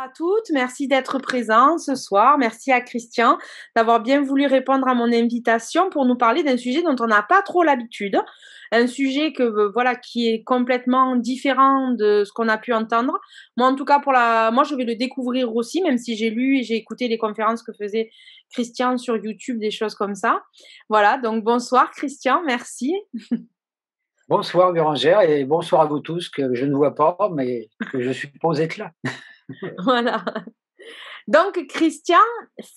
À toutes, merci d'être présent ce soir. Merci à Christian d'avoir bien voulu répondre à mon invitation pour nous parler d'un sujet dont on n'a pas trop l'habitude. Un sujet voilà, qui est complètement différent de ce qu'on a pu entendre. Moi, en tout cas, moi, je vais le découvrir aussi, même si j'ai lu et j'ai écouté les conférences que faisait Christian sur YouTube, des choses comme ça. Voilà. Donc, bonsoir, Christian. Merci. Bonsoir Bérangère et bonsoir à vous tous que je ne vois pas, mais que je suppose être là. Voilà. Donc, Christian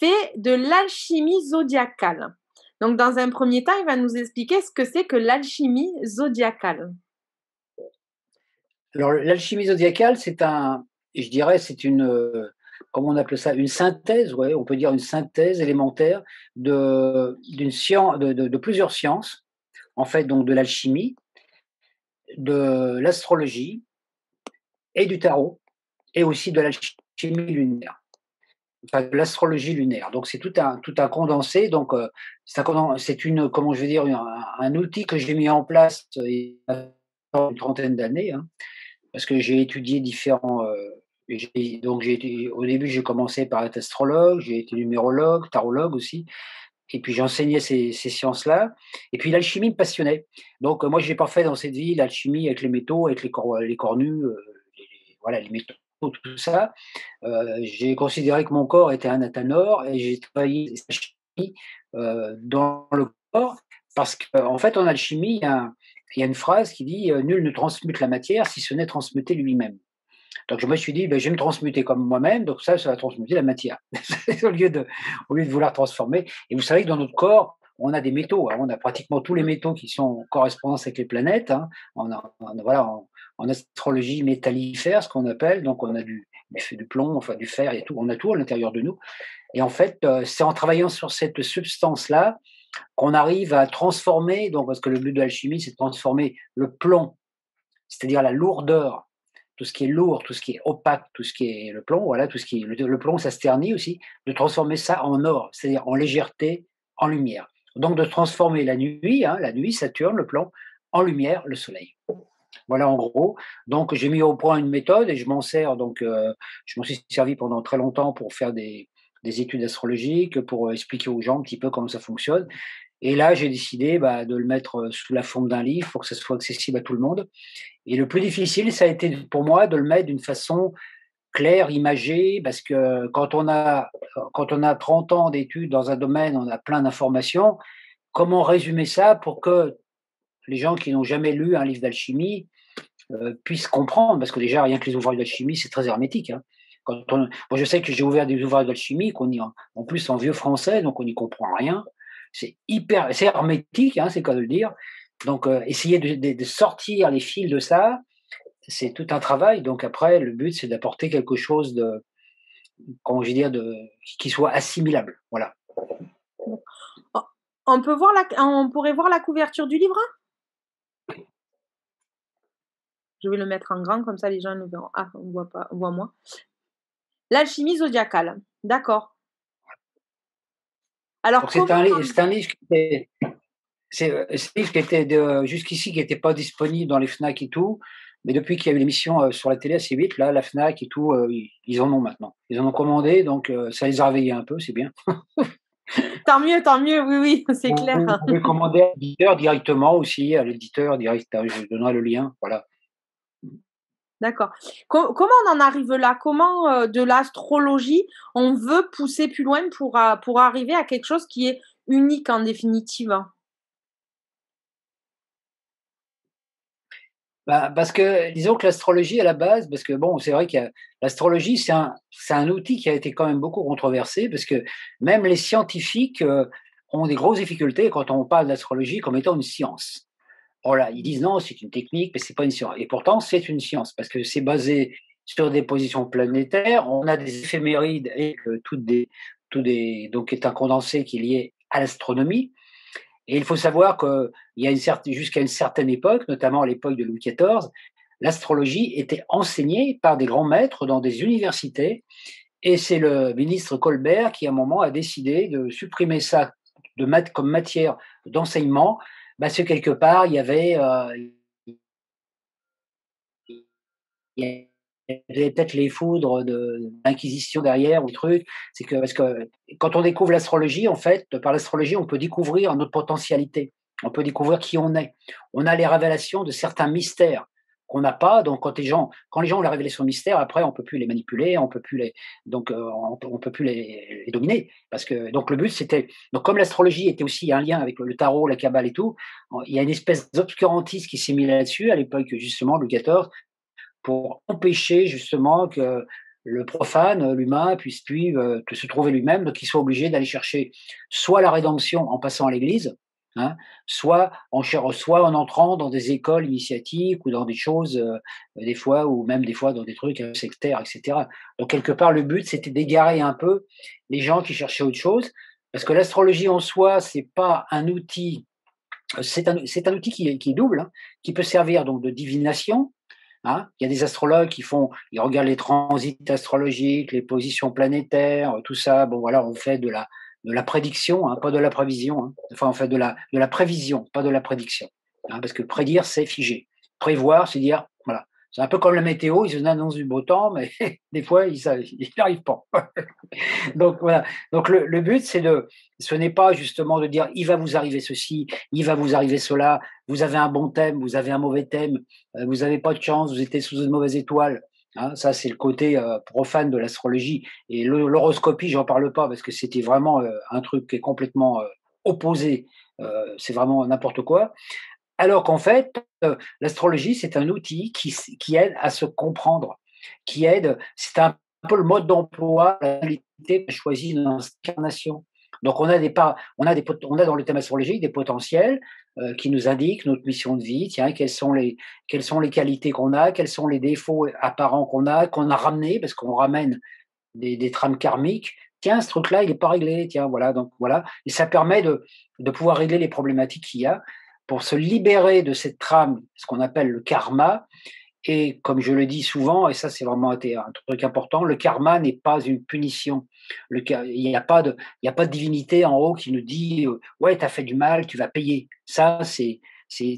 fait de l'alchimie zodiacale. Donc, dans un premier temps, il va nous expliquer ce que c'est que l'alchimie zodiacale. Alors, l'alchimie zodiacale, je dirais, c'est comment on appelle ça, une synthèse, ouais, on peut dire une synthèse élémentaire d'une science, de plusieurs sciences, en fait, donc de l'alchimie, de l'astrologie et du tarot, et aussi de l'alchimie lunaire, enfin de l'astrologie lunaire. Donc c'est tout un condensé. Donc c'est comment je vais dire, un outil que j'ai mis en place il y a une trentaine d'années, hein, parce que j'ai étudié différents. Au début j'ai commencé par être astrologue, j'ai été numérologue, tarologue aussi. Et puis j'enseignais ces sciences-là. Et puis l'alchimie me passionnait. Donc moi j'ai pas fait dans cette vie l'alchimie avec les métaux, avec les cornus, voilà, les métaux, tout ça. J'ai considéré que mon corps était un athanor et j'ai travaillé l'alchimie dans le corps parce qu'en fait en alchimie il y a une phrase qui dit nul ne transmute la matière si ce n'est transmuter lui-même. Donc je me suis dit, ben, je vais me transmuter comme moi-même, donc ça va transmuter la matière, au lieu de vouloir transformer. Et vous savez que dans notre corps, on a des métaux, hein, on a pratiquement tous les métaux qui sont en correspondance avec les planètes, hein. Voilà, en astrologie métallifère, ce qu'on appelle, donc on a du plomb, enfin du fer et tout, on a tout à l'intérieur de nous. Et en fait, c'est en travaillant sur cette substance-là qu'on arrive à transformer, donc parce que le but de l'alchimie, c'est de transformer le plomb, c'est-à-dire la lourdeur, tout ce qui est lourd, tout ce qui est opaque, tout ce qui est le plomb, voilà, tout ce qui est le plomb, ça se ternit aussi, de transformer ça en or, c'est-à-dire en légèreté, en lumière. Donc de transformer la nuit, Saturne, le plomb, en lumière, le soleil. Voilà en gros. Donc j'ai mis au point une méthode et je m'en sers. Donc je m'en suis servi pendant très longtemps pour faire des études astrologiques, pour expliquer aux gens un petit peu comment ça fonctionne. Et là, j'ai décidé de le mettre sous la forme d'un livre pour que ça soit accessible à tout le monde. Et le plus difficile, ça a été pour moi de le mettre d'une façon claire, imagée, parce que quand on a 30 ans d'études dans un domaine, on a plein d'informations. Comment résumer ça pour que les gens qui n'ont jamais lu un livre d'alchimie puissent comprendre? Parce que déjà, rien que les ouvrages d'alchimie, c'est très hermétique, hein. Moi, je sais que j'ai ouvert des ouvrages d'alchimie en plus en vieux français, donc on n'y comprend rien. C'est hermétique, hein, c'est quoi de le dire. Donc, essayer de sortir les fils de ça, c'est tout un travail. Donc après, le but, c'est d'apporter quelque chose comment je vais dire, qui soit assimilable. Voilà. Oh, on pourrait voir la couverture du livre? Je vais le mettre en grand, comme ça les gens le verront. Ah, on voit pas, on voit moins. L'alchimie zodiacale. D'accord. Alors, Donc c'est un, comment. c'est un livre c'est un livre qui était jusqu'ici qui n'était pas disponible dans les Fnac et tout. Mais depuis qu'il y a eu l'émission sur la télé assez vite, là, la Fnac et tout, ils en ont maintenant. Ils en ont commandé, donc ça les a réveillés un peu, c'est bien. Tant mieux, oui, oui, c'est clair. Vous pouvez commander à l'éditeur directement aussi, à l'éditeur direct, je vous donnerai le lien. Voilà. D'accord. Comment on en arrive là? Comment, de l'astrologie, on veut pousser plus loin pour arriver à quelque chose qui est unique en définitive? Parce que disons que l'astrologie à la base, parce que bon, c'est vrai que l'astrologie, c'est un outil qui a été quand même beaucoup controversé, parce que même les scientifiques ont des grosses difficultés quand on parle d'astrologie comme étant une science. Voilà, ils disent non, c'est une technique, mais c'est pas une science. Et pourtant, c'est une science parce que c'est basé sur des positions planétaires. On a des éphémérides et que donc est un condensé qui est lié à l'astronomie. Et il faut savoir qu'il y a jusqu'à une certaine époque, notamment à l'époque de Louis XIV, l'astrologie était enseignée par des grands maîtres dans des universités. Et c'est le ministre Colbert qui, à un moment, a décidé de supprimer ça comme matière d'enseignement, parce que quelque part, il y avait il y avait peut-être les foudres de l'inquisition derrière ou le truc. C'est que parce que quand on découvre l'astrologie, en fait, par l'astrologie, on peut découvrir notre potentialité. On peut découvrir qui on est. On a les révélations de certains mystères qu'on n'a pas. Donc, quand les gens ont la révélation de mystère, après, on peut plus les manipuler, on peut plus on peut plus les dominer. Parce que, donc, le but, c'était, donc, comme l'astrologie était aussi un lien avec le tarot, la cabale et tout, il y a une espèce d'obscurantisme qui s'est mis là-dessus à l'époque, justement, Louis XIV, pour empêcher justement que le profane, l'humain, puisse plus se trouver lui-même, donc il soit obligé d'aller chercher soit la rédemption en passant à l'église, hein, soit en entrant dans des écoles initiatiques ou dans des choses, des fois, ou même des fois dans des trucs sectaires, etc. Donc quelque part, le but, c'était d'égarer un peu les gens qui cherchaient autre chose, parce que l'astrologie en soi, c'est pas un outil, c'est un outil qui est double, hein, qui peut servir donc de divination. Hein, il y a des astrologues ils regardent les transits astrologiques, les positions planétaires, tout ça. Bon, voilà, on fait de la prédiction, hein, pas de la prévision. Hein. Enfin, on fait de la prévision, pas de la prédiction. Hein, parce que prédire, c'est figé. Prévoir, c'est dire, voilà. C'est un peu comme la météo, ils annoncent du beau temps, mais des fois, ils n'arrivent pas. Donc voilà. Donc le but, ce n'est pas justement de dire il va vous arriver ceci, il va vous arriver cela, vous avez un bon thème, vous avez un mauvais thème, vous n'avez pas de chance, vous êtes sous une mauvaise étoile. Hein, ça, c'est le côté profane de l'astrologie. Et l'horoscopie, j'en parle pas parce que c'était vraiment un truc qui est complètement opposé. C'est vraiment n'importe quoi. Alors qu'en fait, l'astrologie, c'est un outil qui aide à se comprendre, qui aide, c'est un peu le mode d'emploi, la réalité choisie dans l'incarnation. Donc on a dans le thème astrologique des potentiels qui nous indiquent notre mission de vie, tiens, quelles sont les qualités qu'on a, quels sont les défauts apparents qu'on a ramenés, parce qu'on ramène des trames karmiques. Tiens, ce truc-là, il n'est pas réglé, tiens, voilà, donc voilà. Et ça permet de pouvoir régler les problématiques qu'il y a pour se libérer de cette trame, ce qu'on appelle le karma. Et comme je le dis souvent, et ça c'est vraiment un truc important, le karma n'est pas une punition. Il n'y a pas de divinité en haut qui nous dit ouais, tu as fait du mal, tu vas payer. Ça, c'est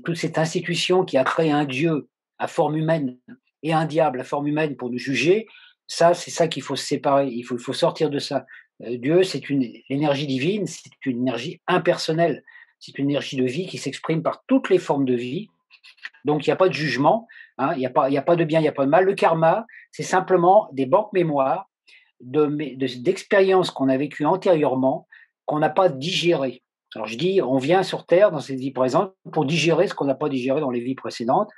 toute cette institution qui a créé un Dieu à forme humaine et un diable à forme humaine pour nous juger. Ça, c'est ça qu'il faut se séparer. Il faut sortir de ça. Dieu, c'est une énergie divine, c'est une énergie impersonnelle. C'est une énergie de vie qui s'exprime par toutes les formes de vie. Donc, il n'y a pas de jugement, hein, il y a pas de bien, il n'y a pas de mal. Le karma, c'est simplement des banques mémoires d'expériences qu'on a vécues antérieurement, qu'on n'a pas digérées. Alors, je dis, on vient sur Terre dans cette vie présente pour digérer ce qu'on n'a pas digéré dans les vies précédentes.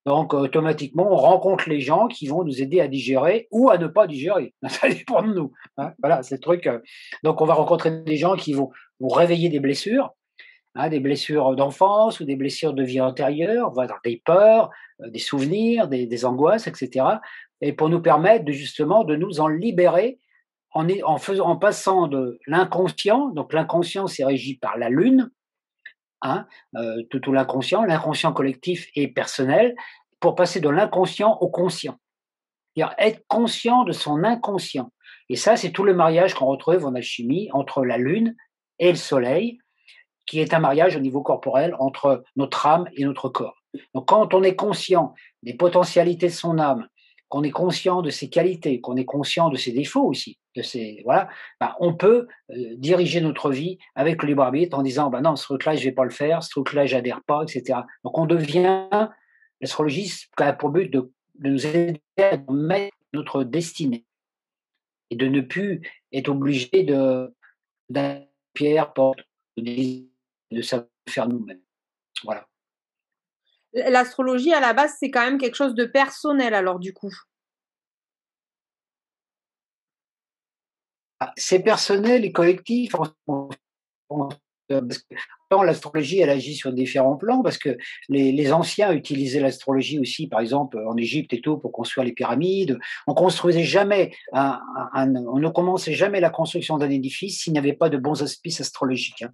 Donc, automatiquement, on rencontre les gens qui vont nous aider à digérer ou à ne pas digérer. Ça dépend de nous. Hein. Voilà, c'est le truc. Donc, on va rencontrer des gens qui vont réveiller des blessures, hein, des blessures d'enfance ou des blessures de vie antérieure, voilà, des peurs, des souvenirs, des angoisses, etc. Et pour nous permettre justement de nous en libérer en passant de l'inconscient. Donc l'inconscient, c'est régi par la lune, hein, tout l'inconscient collectif et personnel, pour passer de l'inconscient au conscient. C'est-à-dire être conscient de son inconscient. Et ça, c'est tout le mariage qu'on retrouve en alchimie entre la lune et le soleil, qui est un mariage au niveau corporel entre notre âme et notre corps. Donc quand on est conscient des potentialités de son âme, qu'on est conscient de ses qualités, qu'on est conscient de ses défauts aussi, voilà, ben, on peut diriger notre vie avec le libre arbitre en disant ben non, ce truc-là, je vais pas le faire, ce truc-là, j'adhère pas, etc. Donc on devient, l'astrologie a pour but de nous aider à mettre notre destinée et de ne plus être obligé d'un pierre porte de savoir faire nous-mêmes. Voilà. L'astrologie, à la base, c'est quand même quelque chose de personnel, alors, du coup. Ah, c'est personnel et collectif. Parce que l'astrologie, elle agit sur différents plans, parce que les anciens utilisaient l'astrologie aussi, par exemple, en Égypte et tout, pour construire les pyramides. On construisait jamais on ne commençait jamais la construction d'un édifice s'il n'y avait pas de bons auspices astrologiques. Hein.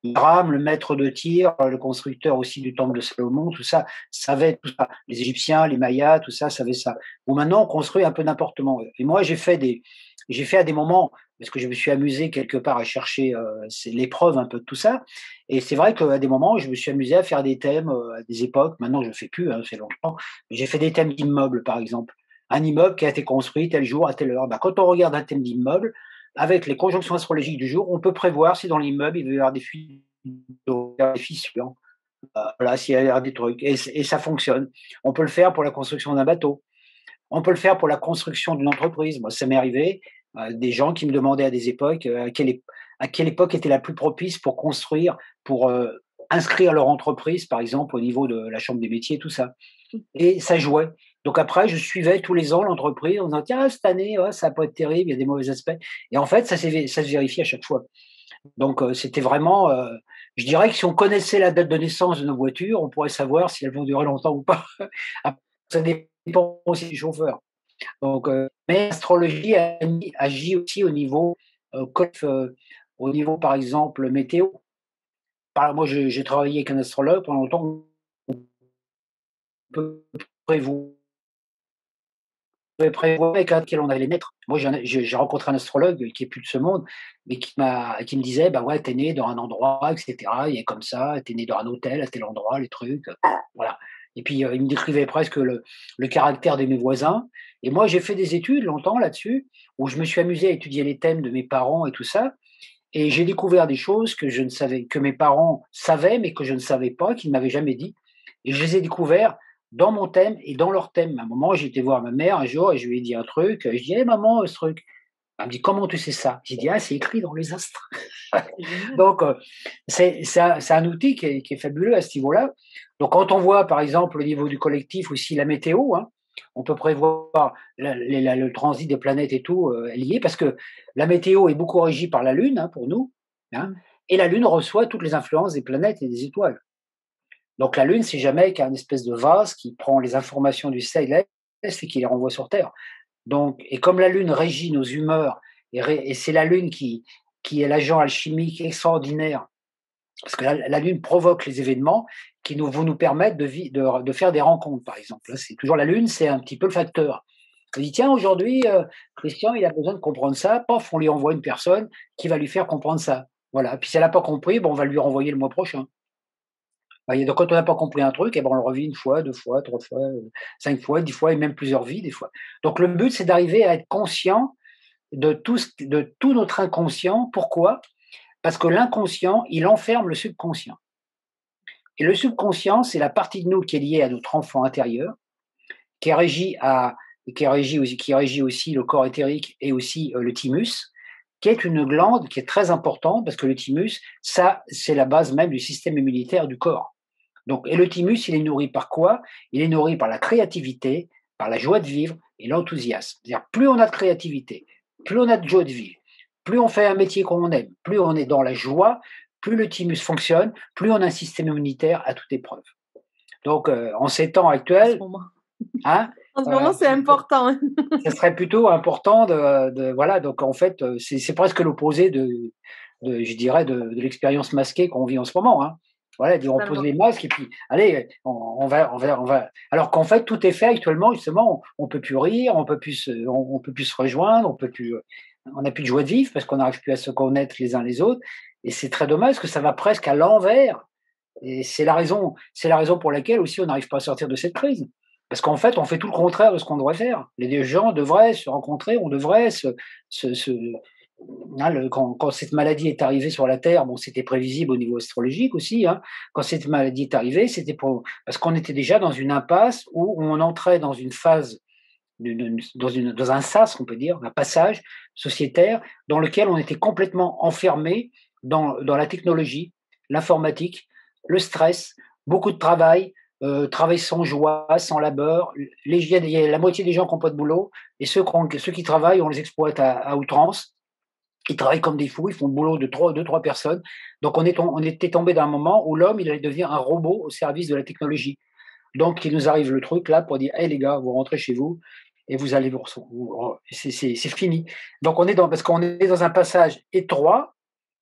Hiram, le maître de tir, le constructeur aussi du temple de Salomon, tout ça savait tout ça. Les Égyptiens, les Mayas, tout ça savait ça. Bon, maintenant, on construit un peu n'importe comment. Et moi, j'ai fait à des moments, parce que je me suis amusé quelque part à chercher l'épreuve un peu de tout ça. Et c'est vrai qu'à des moments, je me suis amusé à faire des thèmes à des époques. Maintenant, je ne le fais plus, hein, c'est longtemps. J'ai fait des thèmes d'immeubles, par exemple. un immeuble qui a été construit tel jour à telle heure. Ben, quand on regarde un thème d'immeuble, avec les conjonctions astrologiques du jour, on peut prévoir si dans l'immeuble il va y avoir des fuites d'eau, des fissures, voilà, s'il y a des trucs. Et ça fonctionne. On peut le faire pour la construction d'un bateau. On peut le faire pour la construction d'une entreprise. Moi, ça m'est arrivé, des gens qui me demandaient à des époques à quelle époque était la plus propice pour construire, pour inscrire leur entreprise, par exemple, au niveau de la chambre des métiers, tout ça. Et ça jouait. Donc après, je suivais tous les ans l'entreprise en disant, tiens, cette année, ouais, ça n'a pas être terrible, il y a des mauvais aspects. Et en fait, ça se vérifie à chaque fois. Donc c'était vraiment, je dirais que si on connaissait la date de naissance de nos voitures, on pourrait savoir si elles vont durer longtemps ou pas. Après, ça dépend aussi du chauffeur. Donc, mais l'astrologie agit aussi au niveau, au niveau, par exemple, météo. Moi, j'ai travaillé avec un astrologue pendant longtemps. On peut prévoir, avec lequel on allait les mettre. Moi, j'ai rencontré un astrologue qui est plus de ce monde, mais qui me disait, bah ouais, t'es né dans un endroit, etc. Il est comme ça, t'es né dans un hôtel à tel endroit, les trucs, voilà. Et puis il me décrivait presque le caractère de mes voisins. Et moi, j'ai fait des études longtemps là-dessus, où je me suis amusé à étudier les thèmes de mes parents et tout ça. Et j'ai découvert des choses que je ne savais, que mes parents savaient, mais que je ne savais pas, qu'ils ne m'avaient jamais dit. Et je les ai découverts dans mon thème et dans leur thème. À un moment, j'ai été voir ma mère un jour et je lui ai dit un truc. Je dis, hé maman, ce truc. Elle me dit, comment tu sais ça? J'ai dit, ah, c'est écrit dans les astres. Donc, c'est un outil qui est fabuleux à ce niveau-là. Donc, quand on voit, par exemple, au niveau du collectif aussi la météo, hein, on peut prévoir le transit des planètes et tout lié, parce que la météo est beaucoup régie par la Lune, hein, pour nous, hein, Mmh. et la Lune reçoit toutes les influences des planètes et des étoiles. Donc, la Lune, c'est jamais qu'un espèce de vase qui prend les informations du céleste et qui les renvoie sur Terre. Donc, et comme la Lune régit nos humeurs, et c'est la Lune qui est l'agent alchimique extraordinaire, parce que la Lune provoque les événements qui vont nous permettre de faire des rencontres, par exemple. Là, c'est toujours la Lune, c'est un petit peu le facteur. On dit, tiens, aujourd'hui, Christian, il a besoin de comprendre ça. Paf, on lui envoie une personne qui va lui faire comprendre ça. Voilà. Puis si elle n'a pas compris, bon, on va lui renvoyer le mois prochain. Voyez, donc quand on n'a pas compris un truc, eh ben, on le revit une fois, deux fois, trois fois, 5 fois, 10 fois, et même plusieurs vies des fois. Donc le but, c'est d'arriver à être conscient de tout notre inconscient. Pourquoi? Parce que l'inconscient, il enferme le subconscient. Et le subconscient, c'est la partie de nous qui est liée à notre enfant intérieur, qui régit, qui régit aussi le corps éthérique et aussi le thymus, qui est une glande qui est très importante parce que le thymus, ça, c'est la base même du système immunitaire du corps. Donc, et le thymus, il est nourri par quoi? Il est nourri par la créativité, par la joie de vivre et l'enthousiasme. C'est-à-dire, plus on a de créativité, plus on a de joie de vivre, plus on fait un métier qu'on aime, plus on est dans la joie, plus le thymus fonctionne, plus on a un système immunitaire à toute épreuve. Donc, en ces temps En ce actuels, moment. hein, En ce euh, moment, c'est important. ce serait plutôt important voilà, donc en fait, c'est presque l'opposé je dirais, de l'expérience masquée qu'on vit en ce moment, hein. Voilà, on pose Totalement. les masques et puis, allez, on va. Alors qu'en fait, tout est fait actuellement, justement, on peut plus rire, on peut plus se rejoindre, on n'a plus de joie de vivre parce qu'on n'arrive plus à se connaître les uns les autres. Et c'est très dommage parce que ça va presque à l'envers. Et c'est la raison pour laquelle aussi on n'arrive pas à sortir de cette crise. Parce qu'en fait, on fait tout le contraire de ce qu'on devrait faire. Les gens devraient se rencontrer, on devrait se hein, quand cette maladie est arrivée sur la Terre, bon, c'était prévisible au niveau astrologique aussi, hein. Quand cette maladie est arrivée, c'était parce qu'on était déjà dans une impasse où on entrait dans une phase, dans un sas, on peut dire, un passage sociétaire dans lequel on était complètement enfermé dans la technologie, l'informatique, le stress, beaucoup de travail, travail sans joie, sans labeur. Il y a la moitié des gens qui n'ont pas de boulot, et ceux qui travaillent, on les exploite à outrance. Ils travaillent comme des fous, ils font le boulot de deux, trois personnes. Donc on était tombé d'un moment où l'homme, il allait devenir un robot au service de la technologie. Donc il nous arrive le truc là pour dire, hé les gars, vous rentrez chez vous et vous allez c'est fini. Donc parce qu'on est dans un passage étroit,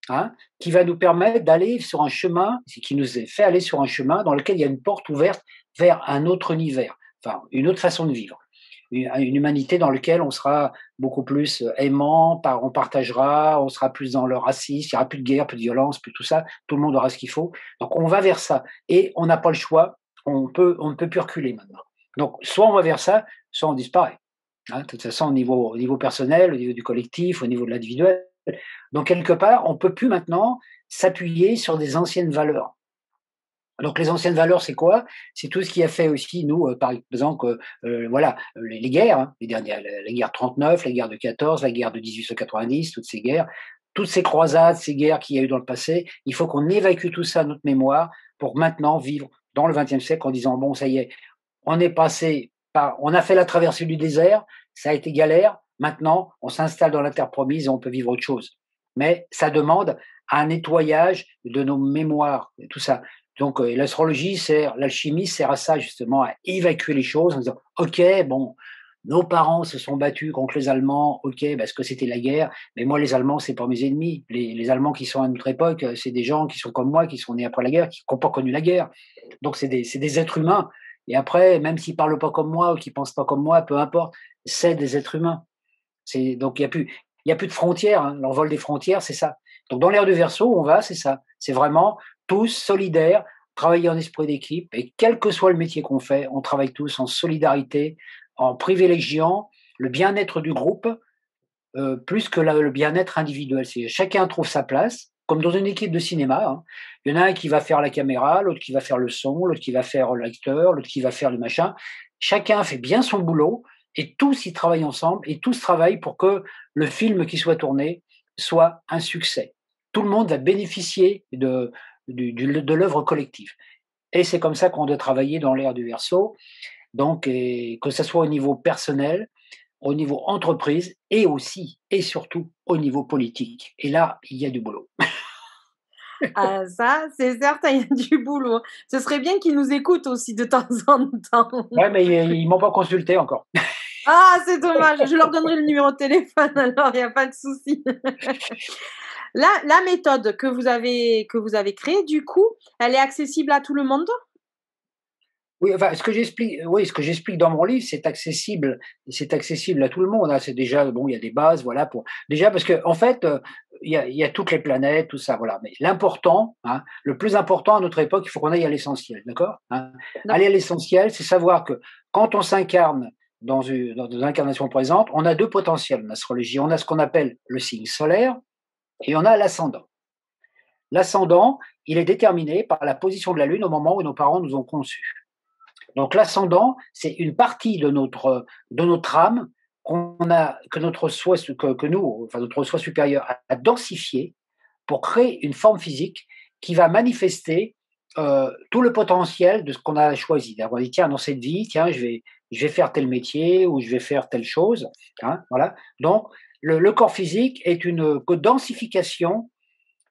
hein, qui va nous permettre d'aller sur un chemin, qui nous est fait aller sur un chemin dans lequel il y a une porte ouverte vers un autre univers, enfin une autre façon de vivre, une humanité dans laquelle on sera beaucoup plus aimant, on partagera, on sera plus dans le racisme, il n'y aura plus de guerre, plus de violence, plus tout ça, tout le monde aura ce qu'il faut. Donc on va vers ça et on n'a pas le choix, on ne peut plus reculer maintenant. Donc soit on va vers ça, soit on disparaît. hein, de toute façon au niveau personnel, au niveau du collectif, au niveau de l'individuel. Donc quelque part, on ne peut plus maintenant s'appuyer sur des anciennes valeurs. Donc les anciennes valeurs, c'est quoi? C'est tout ce qui a fait aussi, nous, par exemple, voilà, les guerres, hein, les dernières, la guerre 39, la guerre de 14, la guerre de 1890, toutes ces guerres, toutes ces croisades, ces guerres qu'il y a eu dans le passé. Il faut qu'on évacue tout ça de notre mémoire pour maintenant vivre dans le XXe siècle en disant, bon, ça y est, on est passé par, on a fait la traversée du désert, ça a été galère. Maintenant, on s'installe dans la terre promise et on peut vivre autre chose. Mais ça demande un nettoyage de nos mémoires, et tout ça. Donc, l'astrologie sert, l'alchimie sert à ça, justement, à évacuer les choses en disant, OK, bon, nos parents se sont battus contre les Allemands, OK, parce que c'était la guerre, mais moi, les Allemands, c'est pas mes ennemis. Les Allemands qui sont à notre époque, c'est des gens qui sont comme moi, qui sont nés après la guerre, qui n'ont pas connu la guerre. Donc, c'est des êtres humains. Et après, même s'ils parlent pas comme moi ou qu'ils pensent pas comme moi, peu importe, c'est des êtres humains. Donc, il y a plus de frontières, hein. L'envol des frontières, c'est ça. Donc, dans l'ère du Verseau, on va, c'est ça. C'est vraiment tous solidaires, travailler en esprit d'équipe, et quel que soit le métier qu'on fait, on travaille tous en solidarité, en privilégiant le bien-être du groupe, plus que le bien-être individuel. C'est chacun trouve sa place, comme dans une équipe de cinéma, hein. Il y en a un qui va faire la caméra, l'autre qui va faire le son, l'autre qui va faire l'acteur, l'autre qui va faire le machin. Chacun fait bien son boulot et tous y travaillent ensemble et tous travaillent pour que le film qui soit tourné soit un succès. Tout le monde va bénéficier de l'œuvre collective. Et c'est comme ça qu'on doit travailler dans l'ère du Verseau. Donc, que ce soit au niveau personnel, au niveau entreprise et aussi et surtout au niveau politique. Et là, il y a du boulot. Ah, ça, c'est certain, il y a du boulot. Ce serait bien qu'ils nous écoutent aussi de temps en temps. Ouais, mais ils m'ont pas consulté encore. Ah, c'est dommage. Je leur donnerai le numéro de téléphone, alors il n'y a pas de souci. La méthode que vous avez créée, du coup, elle est accessible à tout le monde? Oui, enfin, ce que j'explique dans mon livre, c'est accessible à tout le monde, hein. C'est déjà, bon, il y a des bases, voilà, pour déjà parce que en fait, il y a toutes les planètes, tout ça, voilà. Mais l'important, hein, le plus important à notre époque, il faut qu'on aille à l'essentiel, d'accord? Hein. Aller à D'accord. l'essentiel, c'est savoir que quand on s'incarne dans une incarnation présente, on a deux potentiels en astrologie. On a ce qu'on appelle le signe solaire et on a l'ascendant. L'ascendant, il est déterminé par la position de la Lune au moment où nos parents nous ont conçus. Donc l'ascendant, c'est une partie de notre âme qu'on a, que notre soi, que nous, enfin notre soi supérieur a densifié pour créer une forme physique qui va manifester tout le potentiel de ce qu'on a choisi. On dit tiens dans cette vie, tiens je vais faire tel métier ou je vais faire telle chose, hein, voilà. Donc le corps physique est une densification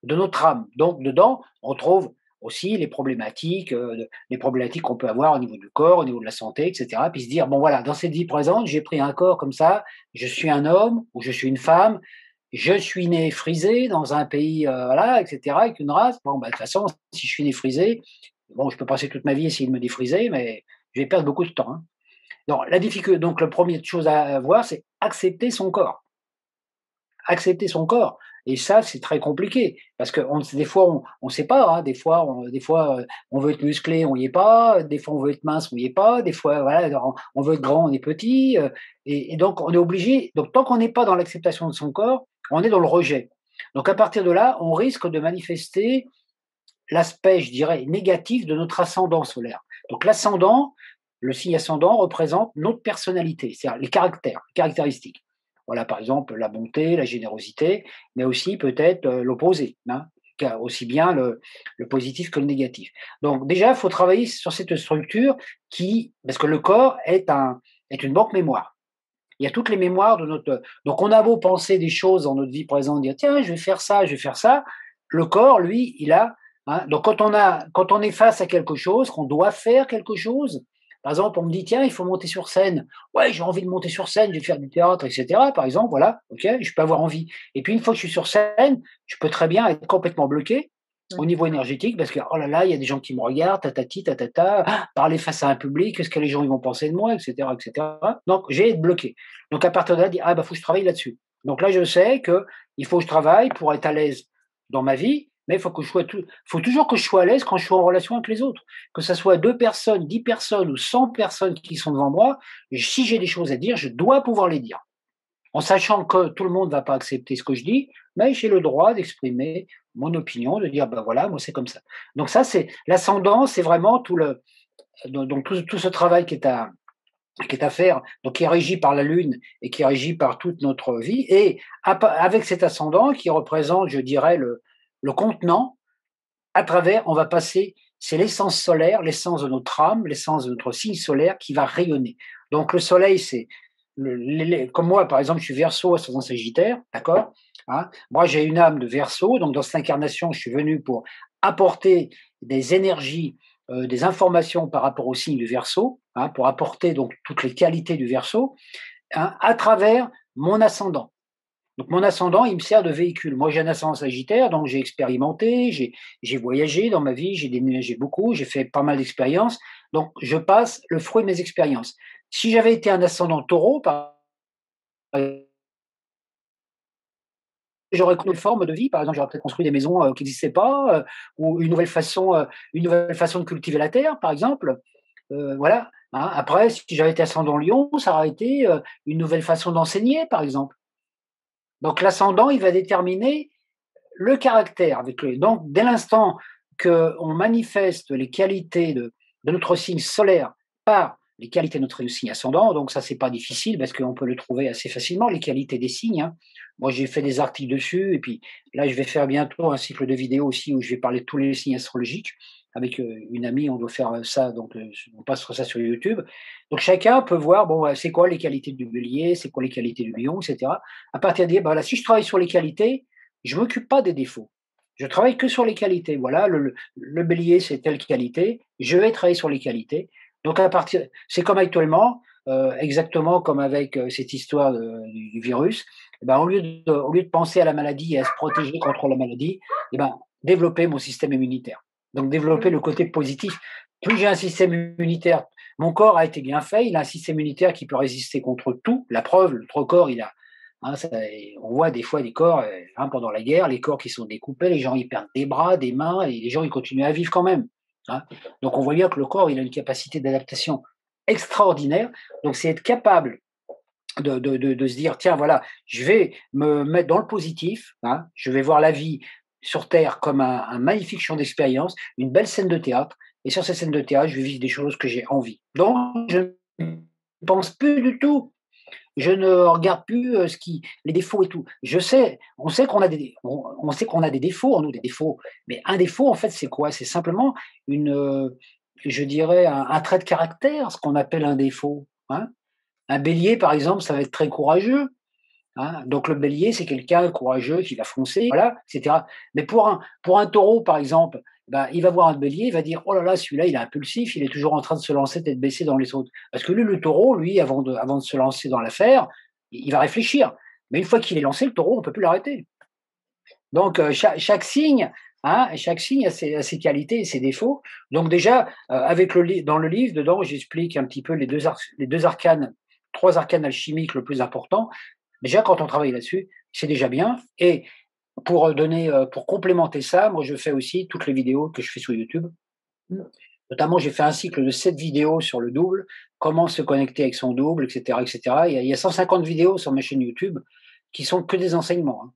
de notre âme. Donc, dedans, on trouve aussi les problématiques qu'on peut avoir au niveau du corps, au niveau de la santé, etc. Puis se dire, bon voilà, dans cette vie présente, j'ai pris un corps comme ça, je suis un homme ou je suis une femme, je suis né frisé dans un pays, voilà, etc., avec une race. Bon, bah, de toute façon, si je suis né frisé, bon, je peux passer toute ma vie à essayer de me défriser, mais je vais perdre beaucoup de temps, hein. Donc, la difficulté, donc, la première chose à voir, c'est accepter son corps. Accepter son corps. Et ça, c'est très compliqué parce que des fois, on sait pas, hein, des fois, on veut être musclé, on y est pas. Des fois, on veut être mince, on y est pas. Des fois, voilà, on veut être grand, on est petit. Et donc, on est obligé. Donc, tant qu'on n'est pas dans l'acceptation de son corps, on est dans le rejet. Donc, à partir de là, on risque de manifester l'aspect, je dirais, négatif de notre ascendant solaire. Donc, l'ascendant, le signe ascendant représente notre personnalité, c'est-à-dire les caractères, les caractéristiques. Voilà, par exemple, la bonté, la générosité, mais aussi peut-être l'opposé, hein, aussi bien le positif que le négatif. Donc déjà, il faut travailler sur cette structure parce que le corps est une banque mémoire. Il y a toutes les mémoires de notre. Donc on a beau penser des choses dans notre vie présente, dire tiens, je vais faire ça, je vais faire ça. Le corps, lui, il a. Hein, donc quand on est face à quelque chose, qu'on doit faire quelque chose, par exemple, on me dit, tiens, il faut monter sur scène. Ouais, j'ai envie de monter sur scène, je vais faire du théâtre, etc. Par exemple, voilà, ok, je peux avoir envie. Et puis, une fois que je suis sur scène, je peux très bien être complètement bloqué au Ouais. niveau énergétique parce que, oh là là, il y a des gens qui me regardent, tatati, tatata, parler face à un public, qu'est-ce que les gens ils vont penser de moi, etc., etc. Donc, j'ai être bloqué. Donc, à partir de là, dire, ah, bah, faut que je travaille là-dessus. Donc là, je sais que il faut que je travaille pour être à l'aise dans ma vie, Mais il faut toujours que je sois à l'aise quand je suis en relation avec les autres. Que ça soit 2 personnes, 10 personnes ou 100 personnes qui sont devant moi, si j'ai des choses à dire, je dois pouvoir les dire. En sachant que tout le monde ne va pas accepter ce que je dis, mais j'ai le droit d'exprimer mon opinion, de dire: «Ben voilà, moi c'est comme ça». Donc ça, c'est l'ascendant, c'est vraiment donc tout ce travail qui est à faire, donc qui est régi par la Lune et qui est régi par toute notre vie, et avec cet ascendant qui représente, je dirais, le contenant à travers, on va passer, c'est l'essence solaire, l'essence de notre âme, l'essence de notre signe solaire qui va rayonner. Donc le soleil, c'est comme moi, par exemple, je suis Verseau, ascendant Sagittaire, d'accord, hein. Moi, j'ai une âme de Verseau, donc dans cette incarnation, je suis venu pour apporter des énergies, des informations par rapport au signe du Verseau, hein, pour apporter donc toutes les qualités du Verseau, hein, à travers mon ascendant. Donc mon ascendant, il me sert de véhicule. Moi, j'ai un ascendant Sagittaire, donc j'ai expérimenté, j'ai voyagé dans ma vie, j'ai déménagé beaucoup, j'ai fait pas mal d'expériences. Donc je passe le fruit de mes expériences. Si j'avais été un ascendant Taureau, j'aurais connu une forme de vie. Par exemple, j'aurais peut-être construit des maisons qui n'existaient pas, ou une nouvelle façon de cultiver la terre, par exemple. Voilà, hein. Après, si j'avais été ascendant Lion, ça aurait été une nouvelle façon d'enseigner, par exemple. Donc l'ascendant, il va déterminer le caractère. Donc, dès l'instant qu'on manifeste les qualités de notre signe solaire par les qualités de notre signe ascendant, donc ça, c'est pas difficile parce qu'on peut le trouver assez facilement, les qualités des signes, hein. Moi, j'ai fait des articles dessus, et puis là, je vais faire bientôt un cycle de vidéos aussi où je vais parler de tous les signes astrologiques. Avec une amie, on doit faire ça, donc on passera ça sur YouTube. Donc chacun peut voir, bon, c'est quoi les qualités du bélier, c'est quoi les qualités du lion, etc. À partir de dire, ben voilà, si je travaille sur les qualités, je m'occupe pas des défauts. Je travaille que sur les qualités. Voilà, le bélier, c'est telle qualité. Je vais travailler sur les qualités. Donc, c'est comme actuellement, exactement comme avec cette histoire du virus. Eh ben, au lieu de penser à la maladie et à se protéger contre la maladie, eh ben, développer mon système immunitaire. Donc, développer le côté positif. Plus j'ai un système immunitaire, mon corps a été bien fait, il a un système immunitaire qui peut résister contre tout. La preuve, notre corps, il a, hein, on voit des fois des corps, hein, pendant la guerre, les corps qui sont découpés, les gens ils perdent des bras, des mains, et les gens ils continuent à vivre quand même, hein. Donc on voit bien que le corps il a une capacité d'adaptation extraordinaire. Donc c'est être capable de se dire, tiens voilà, je vais me mettre dans le positif, hein, je vais voir la vie sur Terre comme un magnifique champ d'expérience, une belle scène de théâtre, et sur cette scène de théâtre, je vais vivre des choses que j'ai envie. Donc je ne pense plus du tout, je ne regarde plus les défauts et tout. On sait on sait qu'on a des défauts en nous, des défauts. Mais un défaut, en fait, c'est quoi? C'est simplement je dirais, un trait de caractère, ce qu'on appelle un défaut, hein. Un bélier, par exemple, ça va être très courageux, hein. Donc le bélier, c'est quelqu'un de courageux qui va foncer, voilà, etc. Mais pour un taureau, par exemple, bah, il va voir un bélier, il va dire: «Oh là là, celui-là, il est impulsif, il est toujours en train de se lancer tête baissée dans les autres». Parce que lui, le taureau, lui, avant de se lancer dans l'affaire, il va réfléchir. Mais une fois qu'il est lancé, le taureau, on ne peut plus l'arrêter. Donc chaque signe, hein, chaque signe a ses qualités et ses défauts. Donc déjà, dans le livre, dedans, j'explique un petit peu les 2 arcanes, 3 arcanes alchimiques le plus important. Déjà, quand on travaille là-dessus, c'est déjà bien. Et pour complémenter ça, moi, je fais aussi toutes les vidéos que je fais sur YouTube. Notamment, j'ai fait un cycle de 7 vidéos sur le double, comment se connecter avec son double, et cetera, et cetera. Il y a 150 vidéos sur ma chaîne YouTube qui sont que des enseignements, hein.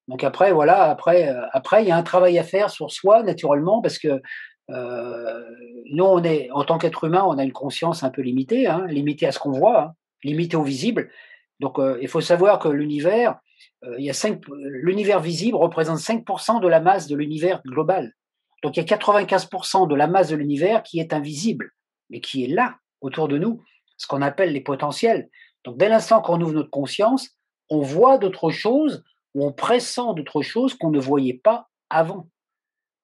Donc après, voilà, après, il y a un travail à faire sur soi, naturellement, parce que nous, en tant qu'être humain, on a une conscience un peu limitée, hein, limitée à ce qu'on voit, hein, limitée au visible. Donc, il faut savoir que l'univers visible représente 5% de la masse de l'univers global. Donc, il y a 95% de la masse de l'univers qui est invisible, mais qui est là, autour de nous, ce qu'on appelle les potentiels. Donc, dès l'instant qu'on ouvre notre conscience, on voit d'autres choses, ou on pressent d'autres choses qu'on ne voyait pas avant.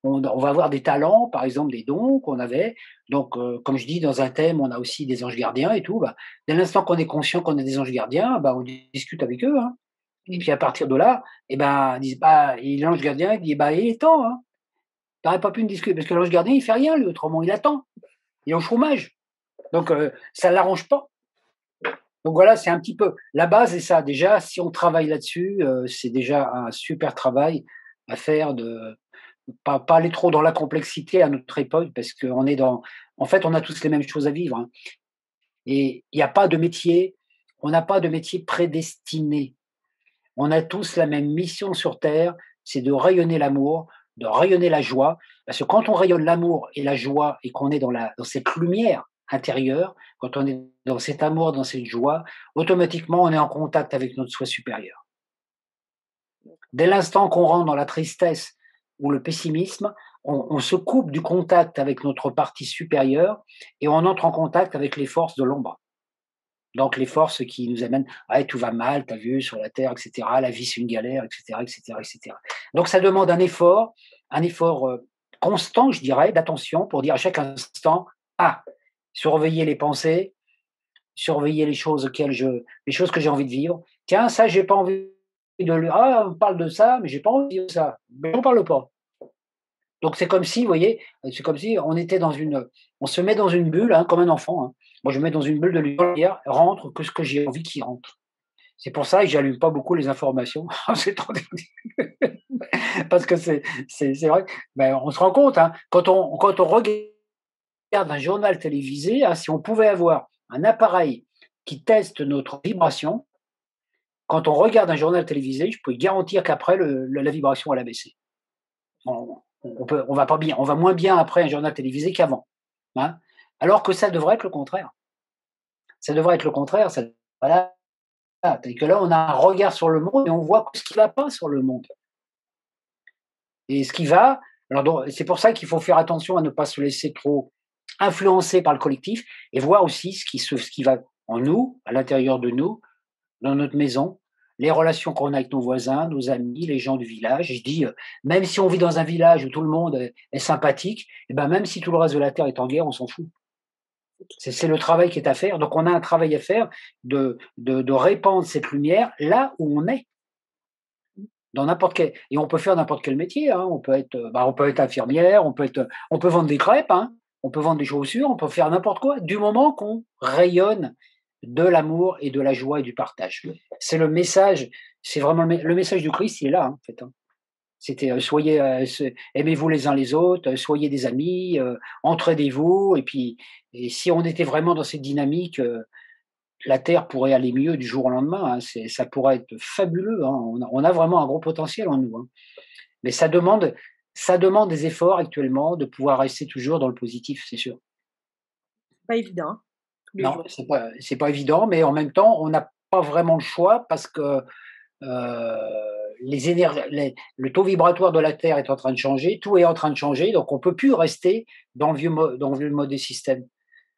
On va avoir des talents, par exemple des dons qu'on avait. Donc, comme je dis, dans un thème, on a aussi des anges gardiens et tout. Bah, dès l'instant qu'on est conscient qu'on a des anges gardiens, bah, on discute avec eux, hein. Et puis à partir de là, eh ben, ils disent, bah, et l'ange gardien il dit, bah, il est temps, hein. Tu n'aurais pas pu me discuter, parce que l'ange gardien, il fait rien, lui, autrement, il attend. Il est au chômage. Donc, ça ne l'arrange pas. Donc voilà, c'est un petit peu la base. Et ça, déjà, si on travaille là-dessus, c'est déjà un super travail à faire pas aller trop dans la complexité à notre époque, parce qu'on est dans, en fait, on a tous les mêmes choses à vivre, hein. Et il n'y a pas de métier, on n'a pas de métier prédestiné. On a tous la même mission sur Terre, c'est de rayonner l'amour, de rayonner la joie. Parce que quand on rayonne l'amour et la joie et qu'on est dans cette lumière intérieure, quand on est dans cet amour, dans cette joie, automatiquement, on est en contact avec notre soi supérieur. Dès l'instant qu'on rentre dans la tristesse ou le pessimisme, on se coupe du contact avec notre partie supérieure et on entre en contact avec les forces de l'ombre. Donc les forces qui nous amènent: «Ouais, tout va mal, tu as vu, sur la terre et cetera, la vie c'est une galère et cetera et cetera et cetera». Donc ça demande un effort, constant, je dirais, d'attention pour dire à chaque instant: «Ah!» Surveiller les pensées, surveiller les choses que j'ai envie de vivre. «Tiens, ça j'ai pas envie de le ah, on parle de ça, mais j'ai pas envie de vivre ça, mais j'en parle pas». Donc c'est comme si, vous voyez, c'est comme si on se met dans une bulle, hein, comme un enfant, hein. Moi, je me mets dans une bulle de lumière, rentre que ce que j'ai envie qu'il rentre. C'est pour ça que j'allume pas beaucoup les informations. C'est trop parce que c'est vrai, ben, on se rend compte, hein, quand on regarde un journal télévisé, hein, si on pouvait avoir un appareil qui teste notre vibration, quand on regarde un journal télévisé, je peux garantir qu'après la vibration elle a baissé. On va moins bien après un journal télévisé qu'avant, hein. Alors que ça devrait être le contraire. Ça devrait être le contraire. Voilà, et que là, on a un regard sur le monde et on voit ce qui ne va pas sur le monde. Et ce qui va, alors c'est pour ça qu'il faut faire attention à ne pas se laisser trop influencer par le collectif et voir aussi ce qui va en nous, à l'intérieur de nous, dans notre maison, les relations qu'on a avec nos voisins, nos amis, les gens du village. Je dis, même si on vit dans un village où tout le monde est sympathique, et ben même si tout le reste de la terre est en guerre, on s'en fout. C'est le travail qui est à faire. Donc on a un travail à faire de répandre cette lumière là où on est. Dans n'importe quel, et on peut faire n'importe quel métier, hein. On peut être infirmière, on peut vendre des crêpes, hein, on peut vendre des chaussures, on peut faire n'importe quoi, du moment qu'on rayonne de l'amour et de la joie et du partage. C'est le message, c'est vraiment le message du Christ, il est là, hein, en fait, hein. C'était aimez-vous les uns les autres, soyez des amis, entraidez-vous, et puis, et si on était vraiment dans cette dynamique, la Terre pourrait aller mieux du jour au lendemain, hein. Ça pourrait être fabuleux, hein. On a vraiment un gros potentiel en nous, hein. Mais ça demande des efforts actuellement de pouvoir rester toujours dans le positif, c'est sûr. Pas évident, hein, tous les Non, jours. c'est pas évident, mais en même temps, on n'a pas vraiment le choix parce que le taux vibratoire de la Terre est en train de changer, tout est en train de changer, donc on peut plus rester dans le vieux mode des systèmes.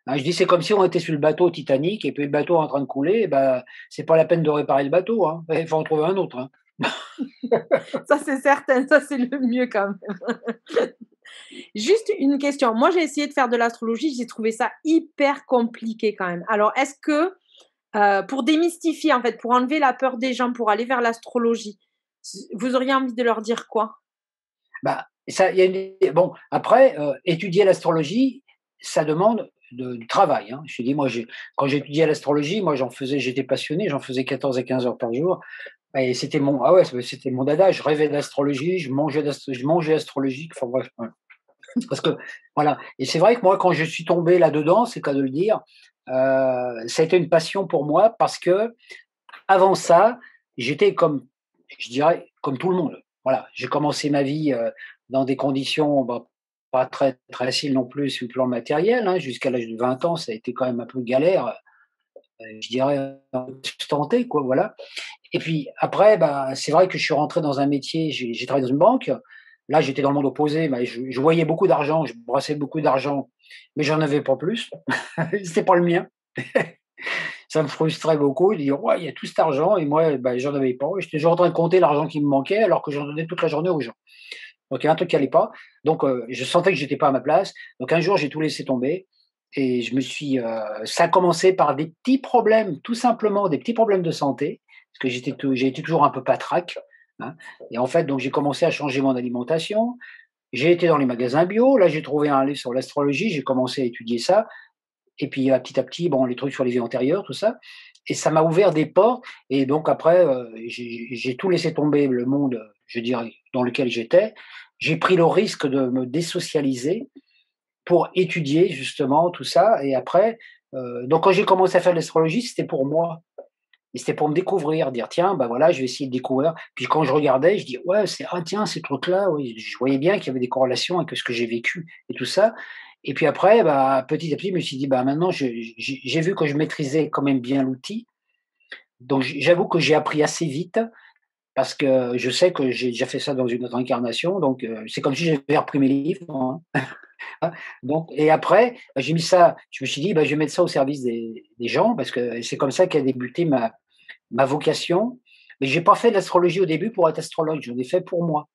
Hein, je dis, c'est comme si on était sur le bateau Titanic et puis le bateau est en train de couler, et ben, c'est pas la peine de réparer le bateau, hein. Il faut en trouver un autre, hein. Ça, c'est certain, ça, c'est le mieux quand même. Juste une question. Moi, j'ai essayé de faire de l'astrologie, j'ai trouvé ça hyper compliqué quand même. Alors, est-ce que, pour démystifier, en fait, pour enlever la peur des gens, pour aller vers l'astrologie, vous auriez envie de leur dire quoi? Bah, ça, il y a bon, après, étudier l'astrologie, ça demande du travail, hein. Je te dis, moi, quand j'ai étudié l'astrologie, moi, j'étais passionné, j'en faisais 14 à 15 heures par jour. Et c'était mon dada. Je rêvais d'astrologie, je mangeais astrologique. Enfin bref, ouais. Parce que voilà. Et c'est vrai que moi, quand je suis tombé là-dedans, c'est cas de le dire, ça a été une passion pour moi parce que avant ça, j'étais comme, je dirais, comme tout le monde. Voilà, j'ai commencé ma vie dans des conditions bah, pas très, très faciles non plus sur le plan matériel, hein. Jusqu'à l'âge de 20 ans, ça a été quand même un peu galère, je dirais, sustenté, quoi, voilà. Et puis après, bah, c'est vrai que je suis rentré dans un métier, j'ai travaillé dans une banque. Là, j'étais dans le monde opposé, mais je voyais beaucoup d'argent, je brassais beaucoup d'argent, mais j'en avais pas plus. C'était pas le mien. Ça me frustrait beaucoup de dire: «Ouais, il y a tout cet argent» et moi, bah, j'en avais pas. J'étais toujours en train de compter l'argent qui me manquait alors que j'en donnais toute la journée aux gens. Donc il y a un truc qui allait pas. Donc je sentais que j'étais pas à ma place. Donc un jour, j'ai tout laissé tomber et ça a commencé par des petits problèmes, tout simplement des petits problèmes de santé, parce que j'ai été toujours un peu patraque, hein. Et en fait, donc j'ai commencé à changer mon alimentation. J'ai été dans les magasins bio. Là, j'ai trouvé un livre sur l'astrologie. J'ai commencé à étudier ça. Et puis, petit à petit, bon, les trucs sur les vies antérieures, tout ça. Et ça m'a ouvert des portes. Et donc après, j'ai tout laissé tomber, le monde, je dirais, dans lequel j'étais, j'ai pris le risque de me désocialiser pour étudier justement tout ça. Et après, donc quand j'ai commencé à faire de l'astrologie, c'était pour moi. Et c'était pour me découvrir, dire tiens, bah voilà, je vais essayer de découvrir. Puis quand je regardais, je dis ouais, c'est ah tiens, ces trucs-là, oui, je voyais bien qu'il y avait des corrélations avec ce que j'ai vécu et tout ça. Et puis après, bah, petit à petit, je me suis dit bah maintenant, j'ai vu que je maîtrisais quand même bien l'outil. Donc j'avoue que j'ai appris assez vite parce que je sais que j'ai déjà fait ça dans une autre incarnation. Donc c'est comme si j'avais repris mes livres, hein. Donc, et après, bah, j'ai mis ça. Je me suis dit bah, je vais mettre ça au service des gens parce que c'est comme ça qu'a débuté ma vocation, mais j'ai pas fait de l'astrologie au début pour être astrologue, j'en ai fait pour moi.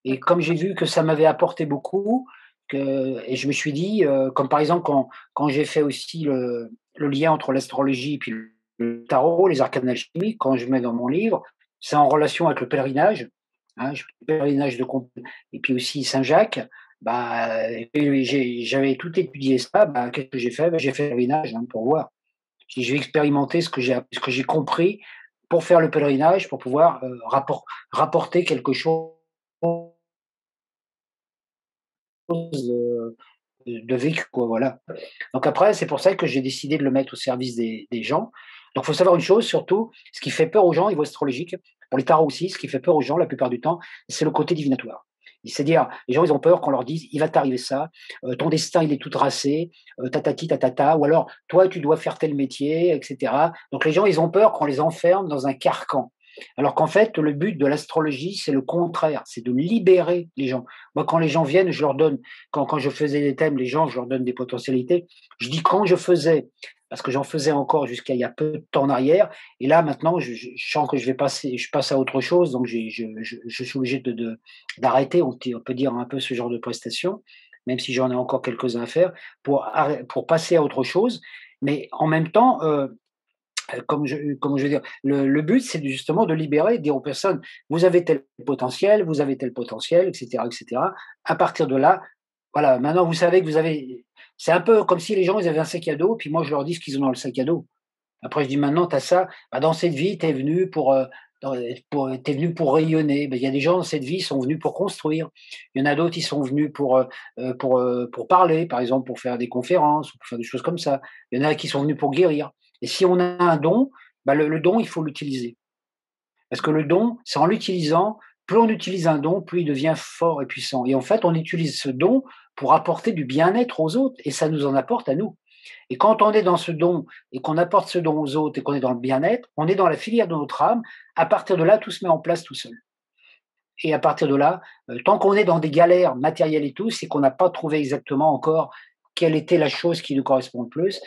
Et comme j'ai vu que ça m'avait apporté beaucoup, et je me suis dit, comme par exemple quand j'ai fait aussi le lien entre l'astrologie et puis le tarot, les arcanes alchimiques, quand je mets dans mon livre, c'est en relation avec le pèlerinage, hein, le pèlerinage de et puis aussi Saint-Jacques. Bah, j'avais tout étudié ça. Bah, qu'est-ce que j'ai fait? Bah, j'ai fait le pèlerinage, hein, pour voir. Je vais expérimenter ce que j'ai compris pour faire le pèlerinage, pour pouvoir rapporter quelque chose de vécu, quoi, voilà. Donc après, c'est pour ça que j'ai décidé de le mettre au service des gens. Donc il faut savoir une chose surtout, ce qui fait peur aux gens au niveau astrologique, pour les tarots aussi, ce qui fait peur aux gens la plupart du temps, c'est le côté divinatoire. C'est-à-dire, les gens, ils ont peur qu'on leur dise, il va t'arriver ça, ton destin, il est tout tracé, tatati, tatata, ou alors, toi, tu dois faire tel métier, etc. Donc les gens, ils ont peur qu'on les enferme dans un carcan. Alors qu'en fait, le but de l'astrologie, c'est le contraire, c'est de libérer les gens. Moi, quand les gens viennent, je leur donne, quand je faisais des thèmes, les gens, je leur donne des potentialités. Je dis quand je faisais, parce que j'en faisais encore jusqu'à il y a peu de temps en arrière. Et là, maintenant, je sens que je passe à autre chose, donc je suis obligé d'arrêter, on peut dire un peu ce genre de prestations, même si j'en ai encore quelques-uns à faire, pour passer à autre chose. Mais en même temps, comme je veux dire, le but, c'est justement de libérer, de dire aux personnes, vous avez tel potentiel, etc., etc. À partir de là, voilà, maintenant vous savez que vous avez. C'est un peu comme si les gens ils avaient un sac à dos, puis moi je leur dis ce qu'ils ont dans le sac à dos. Après je dis maintenant, tu as ça, bah, dans cette vie, tu es venu t'es venu pour rayonner. Ben, il y a des gens dans cette vie, ils sont venus pour construire. Il y en a d'autres, ils sont venus pour parler, par exemple, pour faire des conférences, ou pour faire des choses comme ça. Il y en a qui sont venus pour guérir. Et si on a un don, bah, le don, il faut l'utiliser. Parce que le don, c'est en l'utilisant, plus on utilise un don, plus il devient fort et puissant. Et en fait, on utilise ce don pour apporter du bien-être aux autres, et ça nous en apporte à nous. Et quand on est dans ce don, et qu'on apporte ce don aux autres, et qu'on est dans le bien-être, on est dans la filière de notre âme. À partir de là, tout se met en place tout seul. Et à partir de là, tant qu'on est dans des galères matérielles et tout, c'est qu'on n'a pas trouvé exactement encore quelle était la chose qui nous correspond le plus.